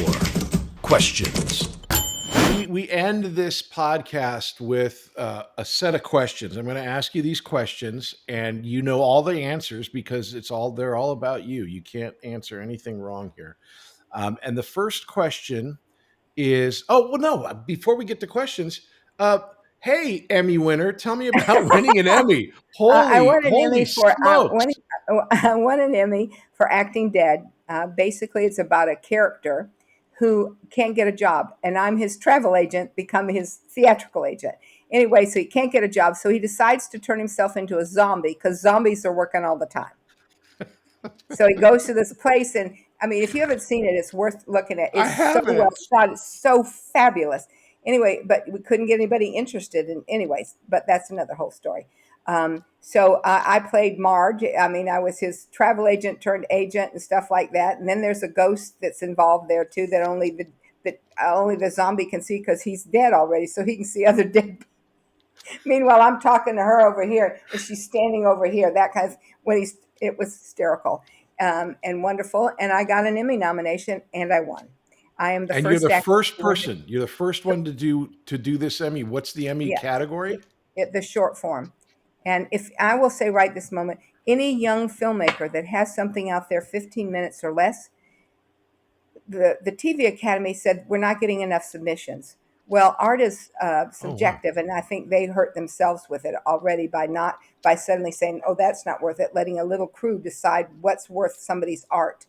Speaker 1: questions. We end this podcast with a set of questions. I'm going to ask you these questions, and you know all the answers because they're all about you. You can't answer anything wrong here. And the first question is, before we get to questions, hey, Emmy winner, tell me about winning an Emmy.
Speaker 2: I
Speaker 1: Holy,
Speaker 2: won an Emmy
Speaker 1: holy
Speaker 2: for
Speaker 1: smokes.
Speaker 2: I won an Emmy for acting dead. Basically, it's about a character who can't get a job, and I'm his travel agent, become his theatrical agent. Anyway, so he can't get a job, so he decides to turn himself into a zombie because zombies are working all the time. So he goes to this place, and I mean, if you haven't seen it, it's worth looking at.
Speaker 1: I
Speaker 2: It's so well
Speaker 1: haven't.
Speaker 2: shot. It's so fabulous. Anyway, but we couldn't get anybody interested in, anyways. But that's another whole story. So I played Marge. I mean, I was his travel agent turned agent and stuff like that. And then there's a ghost that's involved there too that only the zombie can see because he's dead already, so he can see other dead. Meanwhile, I'm talking to her over here, and she's standing over here. That kind of it was hysterical and wonderful. And I got an Emmy nomination, and I won. I am the
Speaker 1: And you're
Speaker 2: first
Speaker 1: the
Speaker 2: actor
Speaker 1: first
Speaker 2: to win
Speaker 1: person. You're the first one to do this Emmy. What's the Emmy
Speaker 2: yeah,
Speaker 1: category?
Speaker 2: the short form. And if I will say right this moment, any young filmmaker that has something out there 15 minutes or less, the TV Academy said we're not getting enough submissions. Well, art is
Speaker 1: Oh wow.
Speaker 2: subjective, and I think they hurt themselves with it already by suddenly saying, "Oh, that's not worth it." Letting a little crew decide what's worth somebody's art.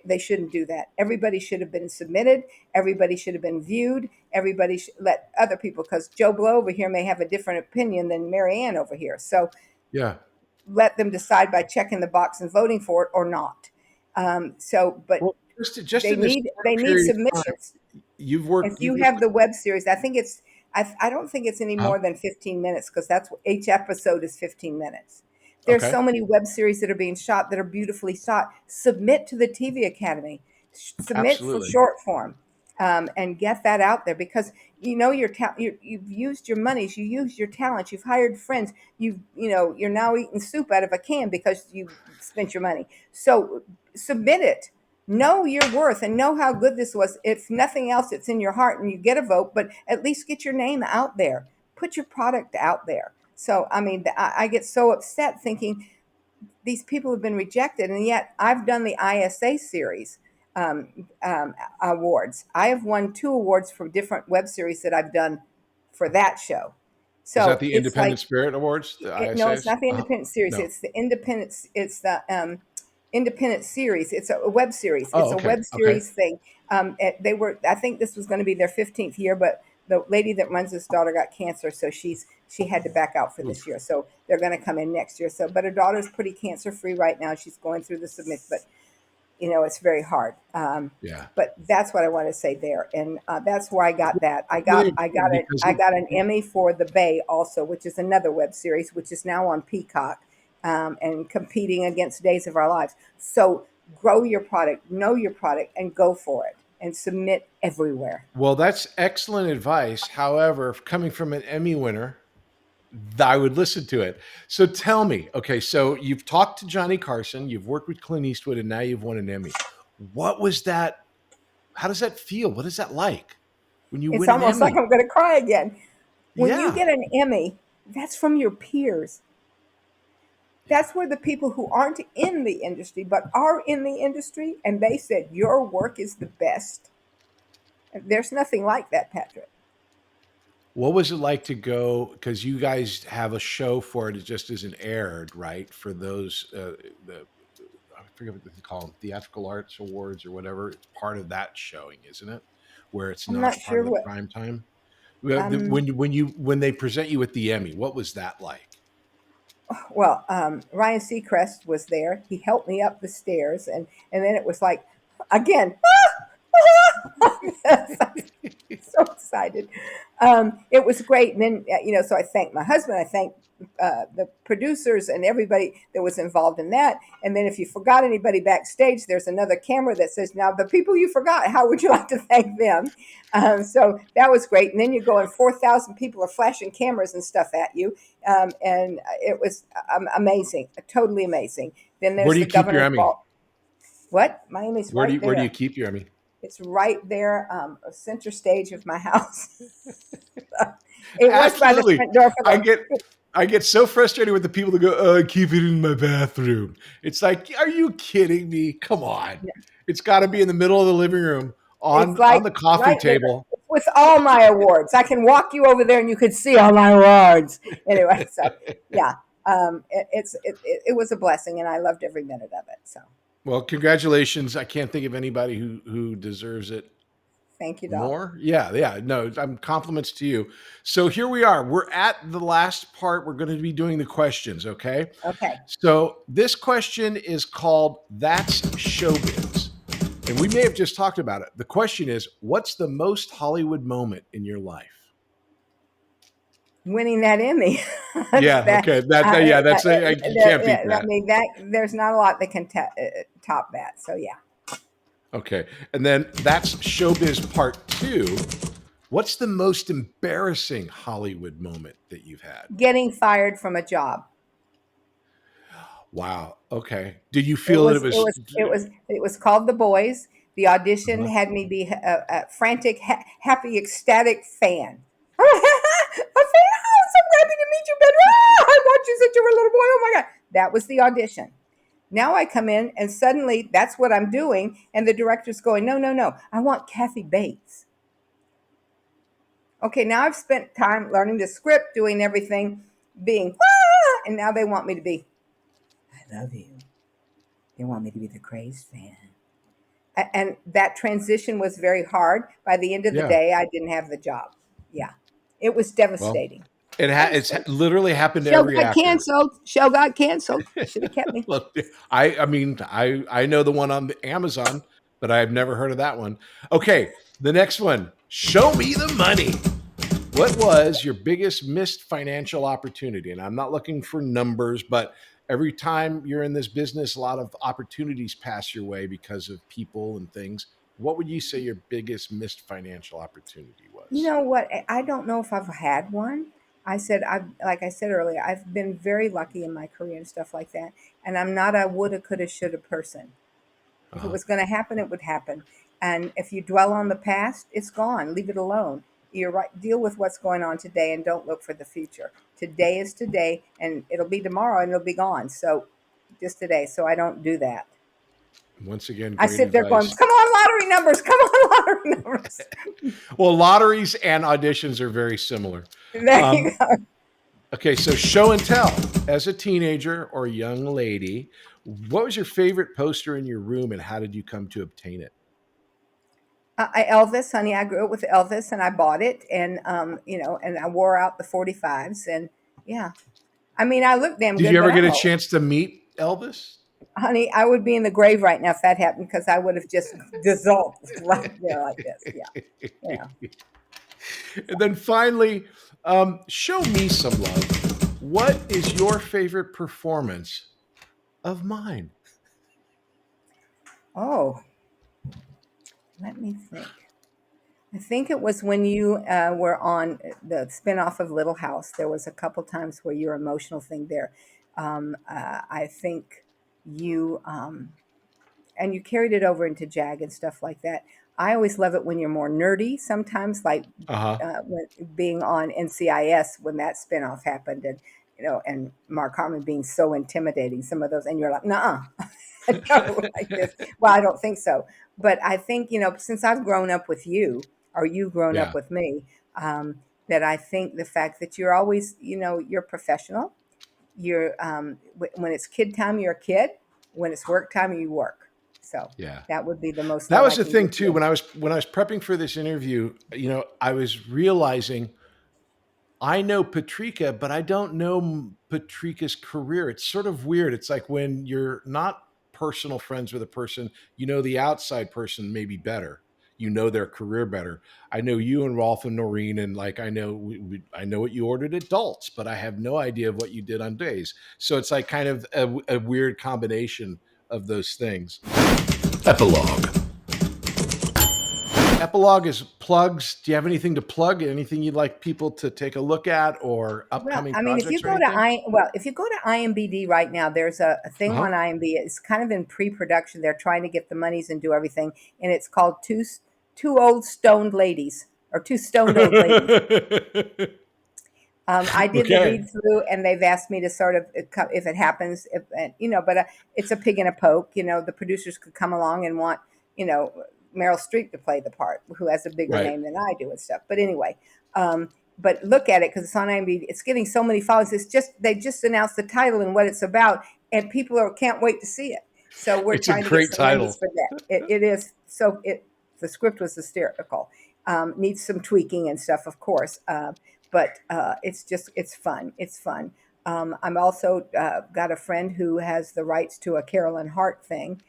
Speaker 2: They shouldn't do that. Everybody should have been submitted. Everybody should have been viewed. Everybody should let other people, because Joe Blow over here may have a different opinion than Mary Ann over here. So
Speaker 1: Yeah.
Speaker 2: let them decide by checking the box and voting for it or not. But
Speaker 1: Well, just
Speaker 2: they
Speaker 1: in this
Speaker 2: need
Speaker 1: short period of time,
Speaker 2: submissions.
Speaker 1: you've worked.
Speaker 2: If you have the web series, I think I don't think it's any
Speaker 1: Huh?
Speaker 2: more than 15 minutes because that's what each episode is 15 minutes. There's
Speaker 1: Okay.
Speaker 2: so many web series that are being shot that are beautifully shot. Submit to the TV Academy. Submit for
Speaker 1: Absolutely.
Speaker 2: short form, and get that out there because you know you've used your monies, you used your talents, you've hired friends, you're now eating soup out of a can because you spent your money. So submit it. Know your worth and know how good this was. If nothing else, it's in your heart and you get a vote, but at least get your name out there. Put your product out there. So, I mean, I get so upset thinking these people have been rejected, and yet I've done the ISA series awards. I have won 2 awards for different web series that I've done for that show.
Speaker 1: Is that
Speaker 2: So
Speaker 1: the
Speaker 2: it's like
Speaker 1: Independent Spirit Awards, the
Speaker 2: no, it's
Speaker 1: ISAs?
Speaker 2: not the independent series.
Speaker 1: No.
Speaker 2: It's the independent. It's the independent series. It's a web series.
Speaker 1: Oh,
Speaker 2: It's a
Speaker 1: okay.
Speaker 2: web
Speaker 1: Okay.
Speaker 2: series thing. They were. I think this was going to be their 15th year, but the lady that runs this daughter got cancer, so she had to back out for this
Speaker 1: Oof.
Speaker 2: year. So they're going to come in next year. So, but her daughter's pretty cancer free right now. She's going through the submit, but it's very hard.
Speaker 1: Yeah.
Speaker 2: But that's what I want to say there, and that's where I got that.
Speaker 1: Really important because
Speaker 2: I got an Emmy for The Bay also, which is another web series, which is now on Peacock, and competing against Days of Our Lives. So grow your product, know your product, and go for it, and submit everywhere.
Speaker 1: well, that's excellent advice. However, coming from an Emmy winner, I would listen to it. So tell me, okay, so you've talked to Johnny Carson, you've worked with Clint Eastwood, and now you've won an Emmy. What was that? How does that feel? What is that like when you
Speaker 2: It's
Speaker 1: win an
Speaker 2: almost like
Speaker 1: Emmy?
Speaker 2: I'm going to cry again. When you
Speaker 1: Yeah.
Speaker 2: get an Emmy, that's from your peers.
Speaker 1: Yeah.
Speaker 2: That's where the people who aren't in the industry but are in the industry, and they said your work is the best. There's nothing like that, Patrick.
Speaker 1: What was it like to go? Because you guys have a show for it. It just isn't aired, right? For those, the I forget what they call them, theatrical arts awards or whatever. It's part of that showing, isn't it? Where it's
Speaker 2: I'm
Speaker 1: not
Speaker 2: not
Speaker 1: part
Speaker 2: sure
Speaker 1: of the
Speaker 2: what.
Speaker 1: prime time.
Speaker 2: Um,
Speaker 1: When they present you with the Emmy, what was that like?
Speaker 2: well, Ryan Seacrest was there. He helped me up the stairs, and then it was like, again, So excited. It was great. And then, so I thanked my husband. I thanked the producers and everybody that was involved in that. And then if you forgot anybody backstage, there's another camera that says, now the people you forgot, how would you like to thank them? So that was great. And then you go and 4,000 people are flashing cameras and stuff at you. And it was amazing, totally amazing. Then there's
Speaker 1: Where do you
Speaker 2: the
Speaker 1: keep your
Speaker 2: governor's
Speaker 1: Emmy?
Speaker 2: ball. What? My Emmy's right there.
Speaker 1: Where do you keep your Emmy?
Speaker 2: It's right there, center stage of my house. It was by the
Speaker 1: Absolutely.
Speaker 2: front door for
Speaker 1: I get so frustrated with the people that go, "Oh, I keep it in my bathroom." It's like, are you kidding me? Come on.
Speaker 2: Yeah.
Speaker 1: It's got to be in the middle of the living room on the coffee
Speaker 2: right there
Speaker 1: table.
Speaker 2: with all my awards. I can walk you over there and you can see all my awards. Anyway, so yeah, it was a blessing, and I loved every minute of it. So
Speaker 1: Well, congratulations. I can't think of anybody who deserves it
Speaker 2: thank you, Doc.
Speaker 1: more. Yeah. No, I'm compliments to you. So here we are. We're at the last part. We're going to be doing the questions. Okay.
Speaker 2: Okay.
Speaker 1: So this question is called That's Showbiz. And we may have just talked about it. The question is, what's the most Hollywood moment in your life?
Speaker 2: Winning that Emmy.
Speaker 1: Yeah. Okay. I can't beat that.
Speaker 2: I mean, there's not a lot that can top that. So yeah.
Speaker 1: Okay. And then that's Showbiz Part 2. What's the most embarrassing Hollywood moment that you've had?
Speaker 2: Getting fired from a job.
Speaker 1: Wow. Okay. Did you feel it
Speaker 2: was called The Boys. The audition had me be a frantic, happy, ecstatic fan. A fan? Oh, so happy to meet you, Ben. I watched you since you were a little boy. Oh my God. That was the audition. Now I come in and suddenly that's what I'm doing. And the director's going, no. I want Kathy Bates. Okay, now I've spent time learning the script, doing everything, being, and now they want me to be, I love you. They want me to be the crazed fan. And that transition was very hard. By the end of the day, I didn't have the job. Yeah. It was devastating.
Speaker 1: Well, it's literally happened to
Speaker 2: Show
Speaker 1: every
Speaker 2: got
Speaker 1: actor.
Speaker 2: canceled. Show got canceled. Should have kept me.
Speaker 1: Look, I know the one on the Amazon, but I've never heard of that one. Okay, the next one. Show Me the Money. What was your biggest missed financial opportunity? And I'm not looking for numbers, but every time you're in this business, a lot of opportunities pass your way because of people and things. What would you say your biggest missed financial opportunity was?
Speaker 2: You know what? I don't know if I've had one. Like I said earlier, I've been very lucky in my career and stuff like that. And I'm not a woulda, coulda, shoulda person. If it was going to happen, it would happen. And if you dwell on the past, it's gone. Leave it alone. You're right. Deal with what's going on today and don't look for the future. Today is today, and it'll be tomorrow and it'll be gone. So just today. So I don't do that.
Speaker 1: Once again,
Speaker 2: I sit there going, come on, lottery numbers. Come on, lottery numbers.
Speaker 1: Well, lotteries and auditions are very similar.
Speaker 2: There you go.
Speaker 1: Okay, so Show and Tell. As a teenager or young lady, what was your favorite poster in your room and how did you come to obtain it?
Speaker 2: Elvis, honey. I grew up with Elvis, and I bought it, and and I wore out the 45s, and yeah. I mean, I look damn good.
Speaker 1: Did you ever get a chance to meet Elvis?
Speaker 2: Honey, I would be in the grave right now if that happened because I would have just dissolved right there like this. Yeah.
Speaker 1: And then finally, show me some love. What is your favorite performance of mine?
Speaker 2: Oh, let me think. I think it was when you were on the spinoff of Little House. There was a couple times where your emotional thing there. I think you and you carried it over into Jag and stuff like that. I always love it when you're more nerdy. Sometimes, like when, being on NCIS when that spinoff happened, and and Mark Harmon being so intimidating. Some of those, and you're like, nah, no, like this. Well, I don't think so. But I think since I've grown up with you, or you've grown up with me, that I think the fact that you're always, you're professional. You're when it's kid time, you're a kid. When it's work time, you work. So that would be the most.
Speaker 1: That was the thing too. When I was prepping for this interview, I was realizing I know Patrika, but I don't know Patrika's career. It's sort of weird. It's like when you're not personal friends with a person, the outside person maybe better. you know their career better. I know you and Rolf and Noreen, and like I know I know what you ordered at Dalt's, but I have no idea of what you did on days. So it's like kind of a weird combination of those things.
Speaker 3: Epilogue.
Speaker 1: Epilogue is plugs. Do you have anything to plug? Anything you'd like people to take a look at, or
Speaker 2: Well,
Speaker 1: upcoming
Speaker 2: I mean, if you
Speaker 1: projects or
Speaker 2: go to
Speaker 1: anything?
Speaker 2: if you go to IMBD right now, there's a thing
Speaker 1: Uh-huh.
Speaker 2: on IMBD. It's kind of in pre-production. They're trying to get the monies and do everything, and it's called Two Old Stoned Ladies or Two Stoned Old Ladies. I did the
Speaker 1: Okay.
Speaker 2: read through, and they've asked me to sort of, if it happens, if but it's a pig in a poke. The producers could come along and want, Meryl Streep to play the part, who has a bigger
Speaker 1: Right.
Speaker 2: name than I do and stuff. But anyway, but look at it because it's on IMDb. It's getting so many followers. They just announced the title and what it's about, and people can't wait to see it. So we're
Speaker 1: It's a
Speaker 2: trying to get
Speaker 1: great
Speaker 2: some monies
Speaker 1: title.
Speaker 2: for that. It is so. The script was hysterical. Needs some tweaking and stuff, of course. But it's fun. It's fun. I'm also got a friend who has the rights to a Carolyn Hart thing.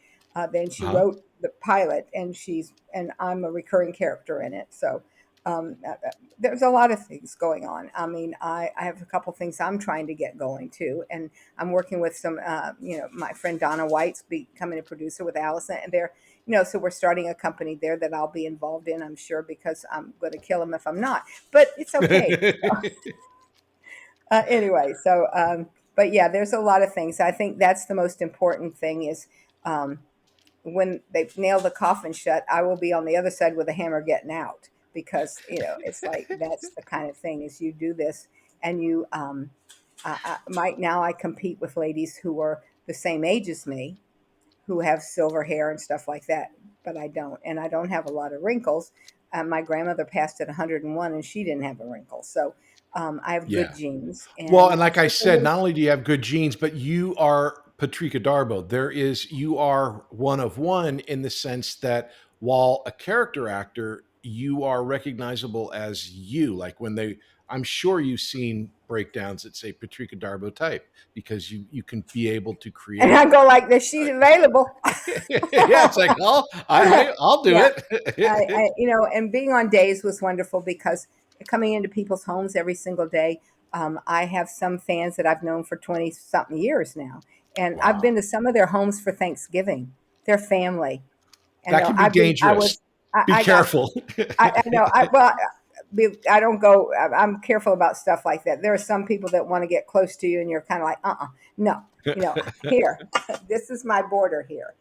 Speaker 2: Then she
Speaker 1: Uh-huh.
Speaker 2: wrote the pilot, and I'm a recurring character in it. So there's a lot of things going on. I mean, I have a couple things I'm trying to get going too, and I'm working with some, my friend Donna White's becoming a producer with Allison, and so we're starting a company there that I'll be involved in, I'm sure, because I'm going to kill him if I'm not. But it's okay. Anyway, but yeah, there's a lot of things. I think that's the most important thing is when they nail the coffin shut, I will be on the other side with a hammer getting out because, it's like that's the kind of thing is you do this and you, now I compete with ladies who are the same age as me, who have silver hair and stuff like that, but I don't. And I don't have a lot of wrinkles. My grandmother passed at 101 and she didn't have a wrinkle. So I have good
Speaker 1: Yeah.
Speaker 2: genes.
Speaker 1: Well,
Speaker 2: And
Speaker 1: and like I
Speaker 2: just a
Speaker 1: said,
Speaker 2: little,
Speaker 1: not only do you have good genes, but you are Patrika Darbo. You are one of one in the sense that while a character actor, you are recognizable as you. Like I'm sure you've seen breakdowns that say Patrika Darbo type because you can be able to
Speaker 2: and I
Speaker 1: create.
Speaker 2: go like this, she's available.
Speaker 1: Yeah, it's like, oh, I'll do
Speaker 2: Yeah.
Speaker 1: it.
Speaker 2: And being on days was wonderful because coming into people's homes every single day, I have some fans that I've known for 20 something years now. And I've
Speaker 1: Wow,
Speaker 2: been to some of their homes for Thanksgiving, their family. And
Speaker 1: that can be dangerous. Be
Speaker 2: I got,
Speaker 1: careful.
Speaker 2: I know, I don't go, I'm careful about stuff like that. There are some people that want to get close to you and you're kind of like, no, here, this is my border here.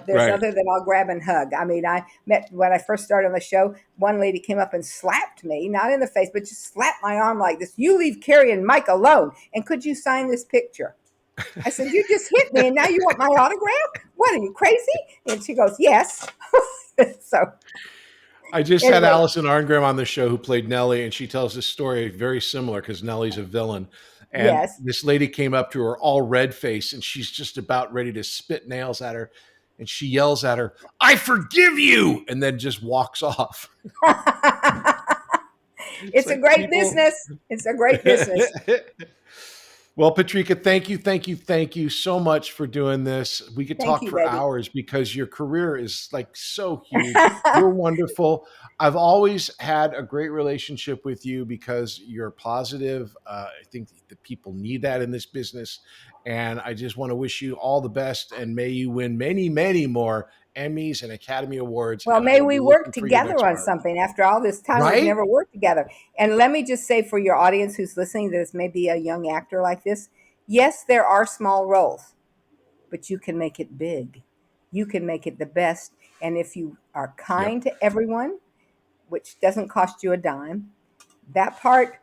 Speaker 2: There's
Speaker 1: Right.
Speaker 2: other that I'll grab and hug. I mean, I met when I first started on the show, one lady came up and slapped me, not in the face, but just slapped my arm like this. You leave Carrie and Mike alone. And could you sign this picture? I said, you just hit me and now you want my autograph? What, are you crazy? And she goes, yes. So
Speaker 1: I just had
Speaker 2: anyway,
Speaker 1: Allison Arngrim on the show who played Nellie, and she tells this story very similar because Nellie's a villain. And
Speaker 2: yes.
Speaker 1: this lady came up to her all red faced, and she's just about ready to spit nails at her. And she yells at her, "I forgive you!" And then just walks off. It's
Speaker 2: It's a
Speaker 1: like
Speaker 2: great
Speaker 1: people.
Speaker 2: business. It's a great business.
Speaker 1: Well, Patrika, thank you so much for doing this. We could
Speaker 2: Thank
Speaker 1: talk
Speaker 2: you,
Speaker 1: for
Speaker 2: baby.
Speaker 1: hours because your career is like so huge. You're wonderful. I've always had a great relationship with you because you're positive. I think the people need that in this business. And I just want to wish you all the best and may you win many, many more Emmys and Academy Awards.
Speaker 2: Well,
Speaker 1: And I
Speaker 2: may
Speaker 1: will be
Speaker 2: we work
Speaker 1: looking for your
Speaker 2: together
Speaker 1: next
Speaker 2: on
Speaker 1: part.
Speaker 2: something. After all this time, we've
Speaker 1: Right?
Speaker 2: never worked together. And let me just say for your audience who's listening that is maybe a young actor like this, yes, there are small roles, but you can make it big. You can make it the best. And if you are
Speaker 1: Yep.
Speaker 2: kind to everyone, which doesn't cost you a dime, that part,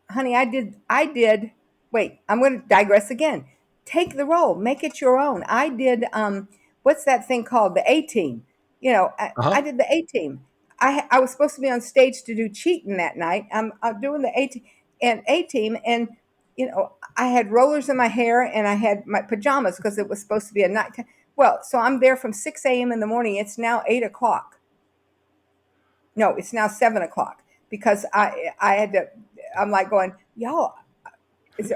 Speaker 2: honey, I did. Wait, I'm going to digress again. Take the role, make it your own. I did. What's that thing called? The A Team. I
Speaker 1: Uh-huh.
Speaker 2: did the A Team. I was supposed to be on stage to do cheating that night. I'm doing the A Team, and I had rollers in my hair and I had my pajamas because it was supposed to be a night. Well, so I'm there from 6 a.m. in the morning. It's now 8 o'clock. No, it's now 7 o'clock because I had to. I'm like going, y'all.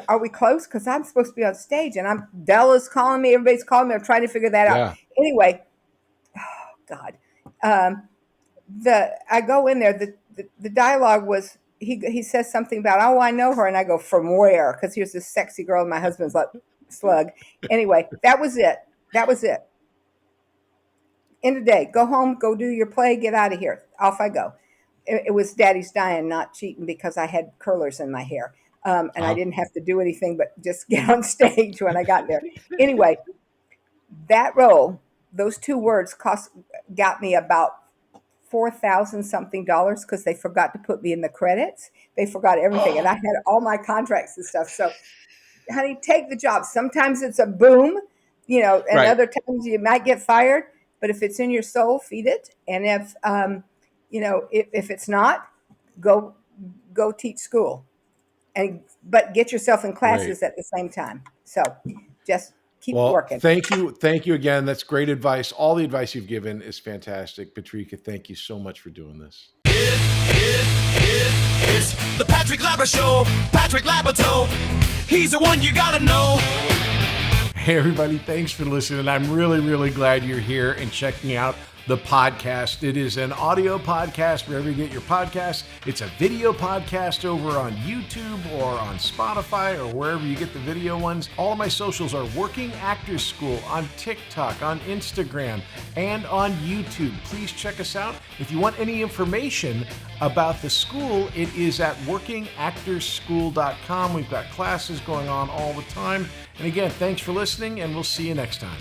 Speaker 2: Are we close? Because I'm supposed to be on stage, and Della's calling me. Everybody's calling me. I'm trying to figure that out.
Speaker 1: Yeah.
Speaker 2: Anyway, God, um, I go in there. The dialogue was he says something about, oh, I know her, and I go, from where? Because here's this sexy girl, and my husband's like, slug. Anyway, that was it. That was it. End of the day, go home, go do your play, get out of here. Off I go. It was Daddy's Dyin, not cheating, because I had curlers in my hair. And I didn't have to do anything but just get on stage when I got there. Anyway, that role, those 2 words got me about $4,000 something because they forgot to put me in the credits. They forgot everything. And I had all my contracts and stuff. So, honey, take the job. Sometimes it's a boom, and
Speaker 1: Right.
Speaker 2: other times you might get fired. But if it's in your soul, feed it. And if it's not, go teach school, but get yourself in classes at the same time. So just keep working.
Speaker 1: Thank you again. That's great advice. All the advice you've given is fantastic, Patrika. Thank you so much for doing this.
Speaker 3: It's the Patrick Labyorteaux, Patrick Labyorteaux. He's the one you gotta know.
Speaker 1: Hey, everybody, thanks for listening. I'm really, really glad you're here and checking out the podcast. It is an audio podcast wherever you get your podcasts. It's a video podcast over on YouTube or on Spotify or wherever you get the video ones. All of my socials are Working Actors School on TikTok, on Instagram, and on YouTube. Please check us out. If you want any information about the school, it is at workingactorsschool.com. We've got classes going on all the time. And again, thanks for listening, and we'll see you next time.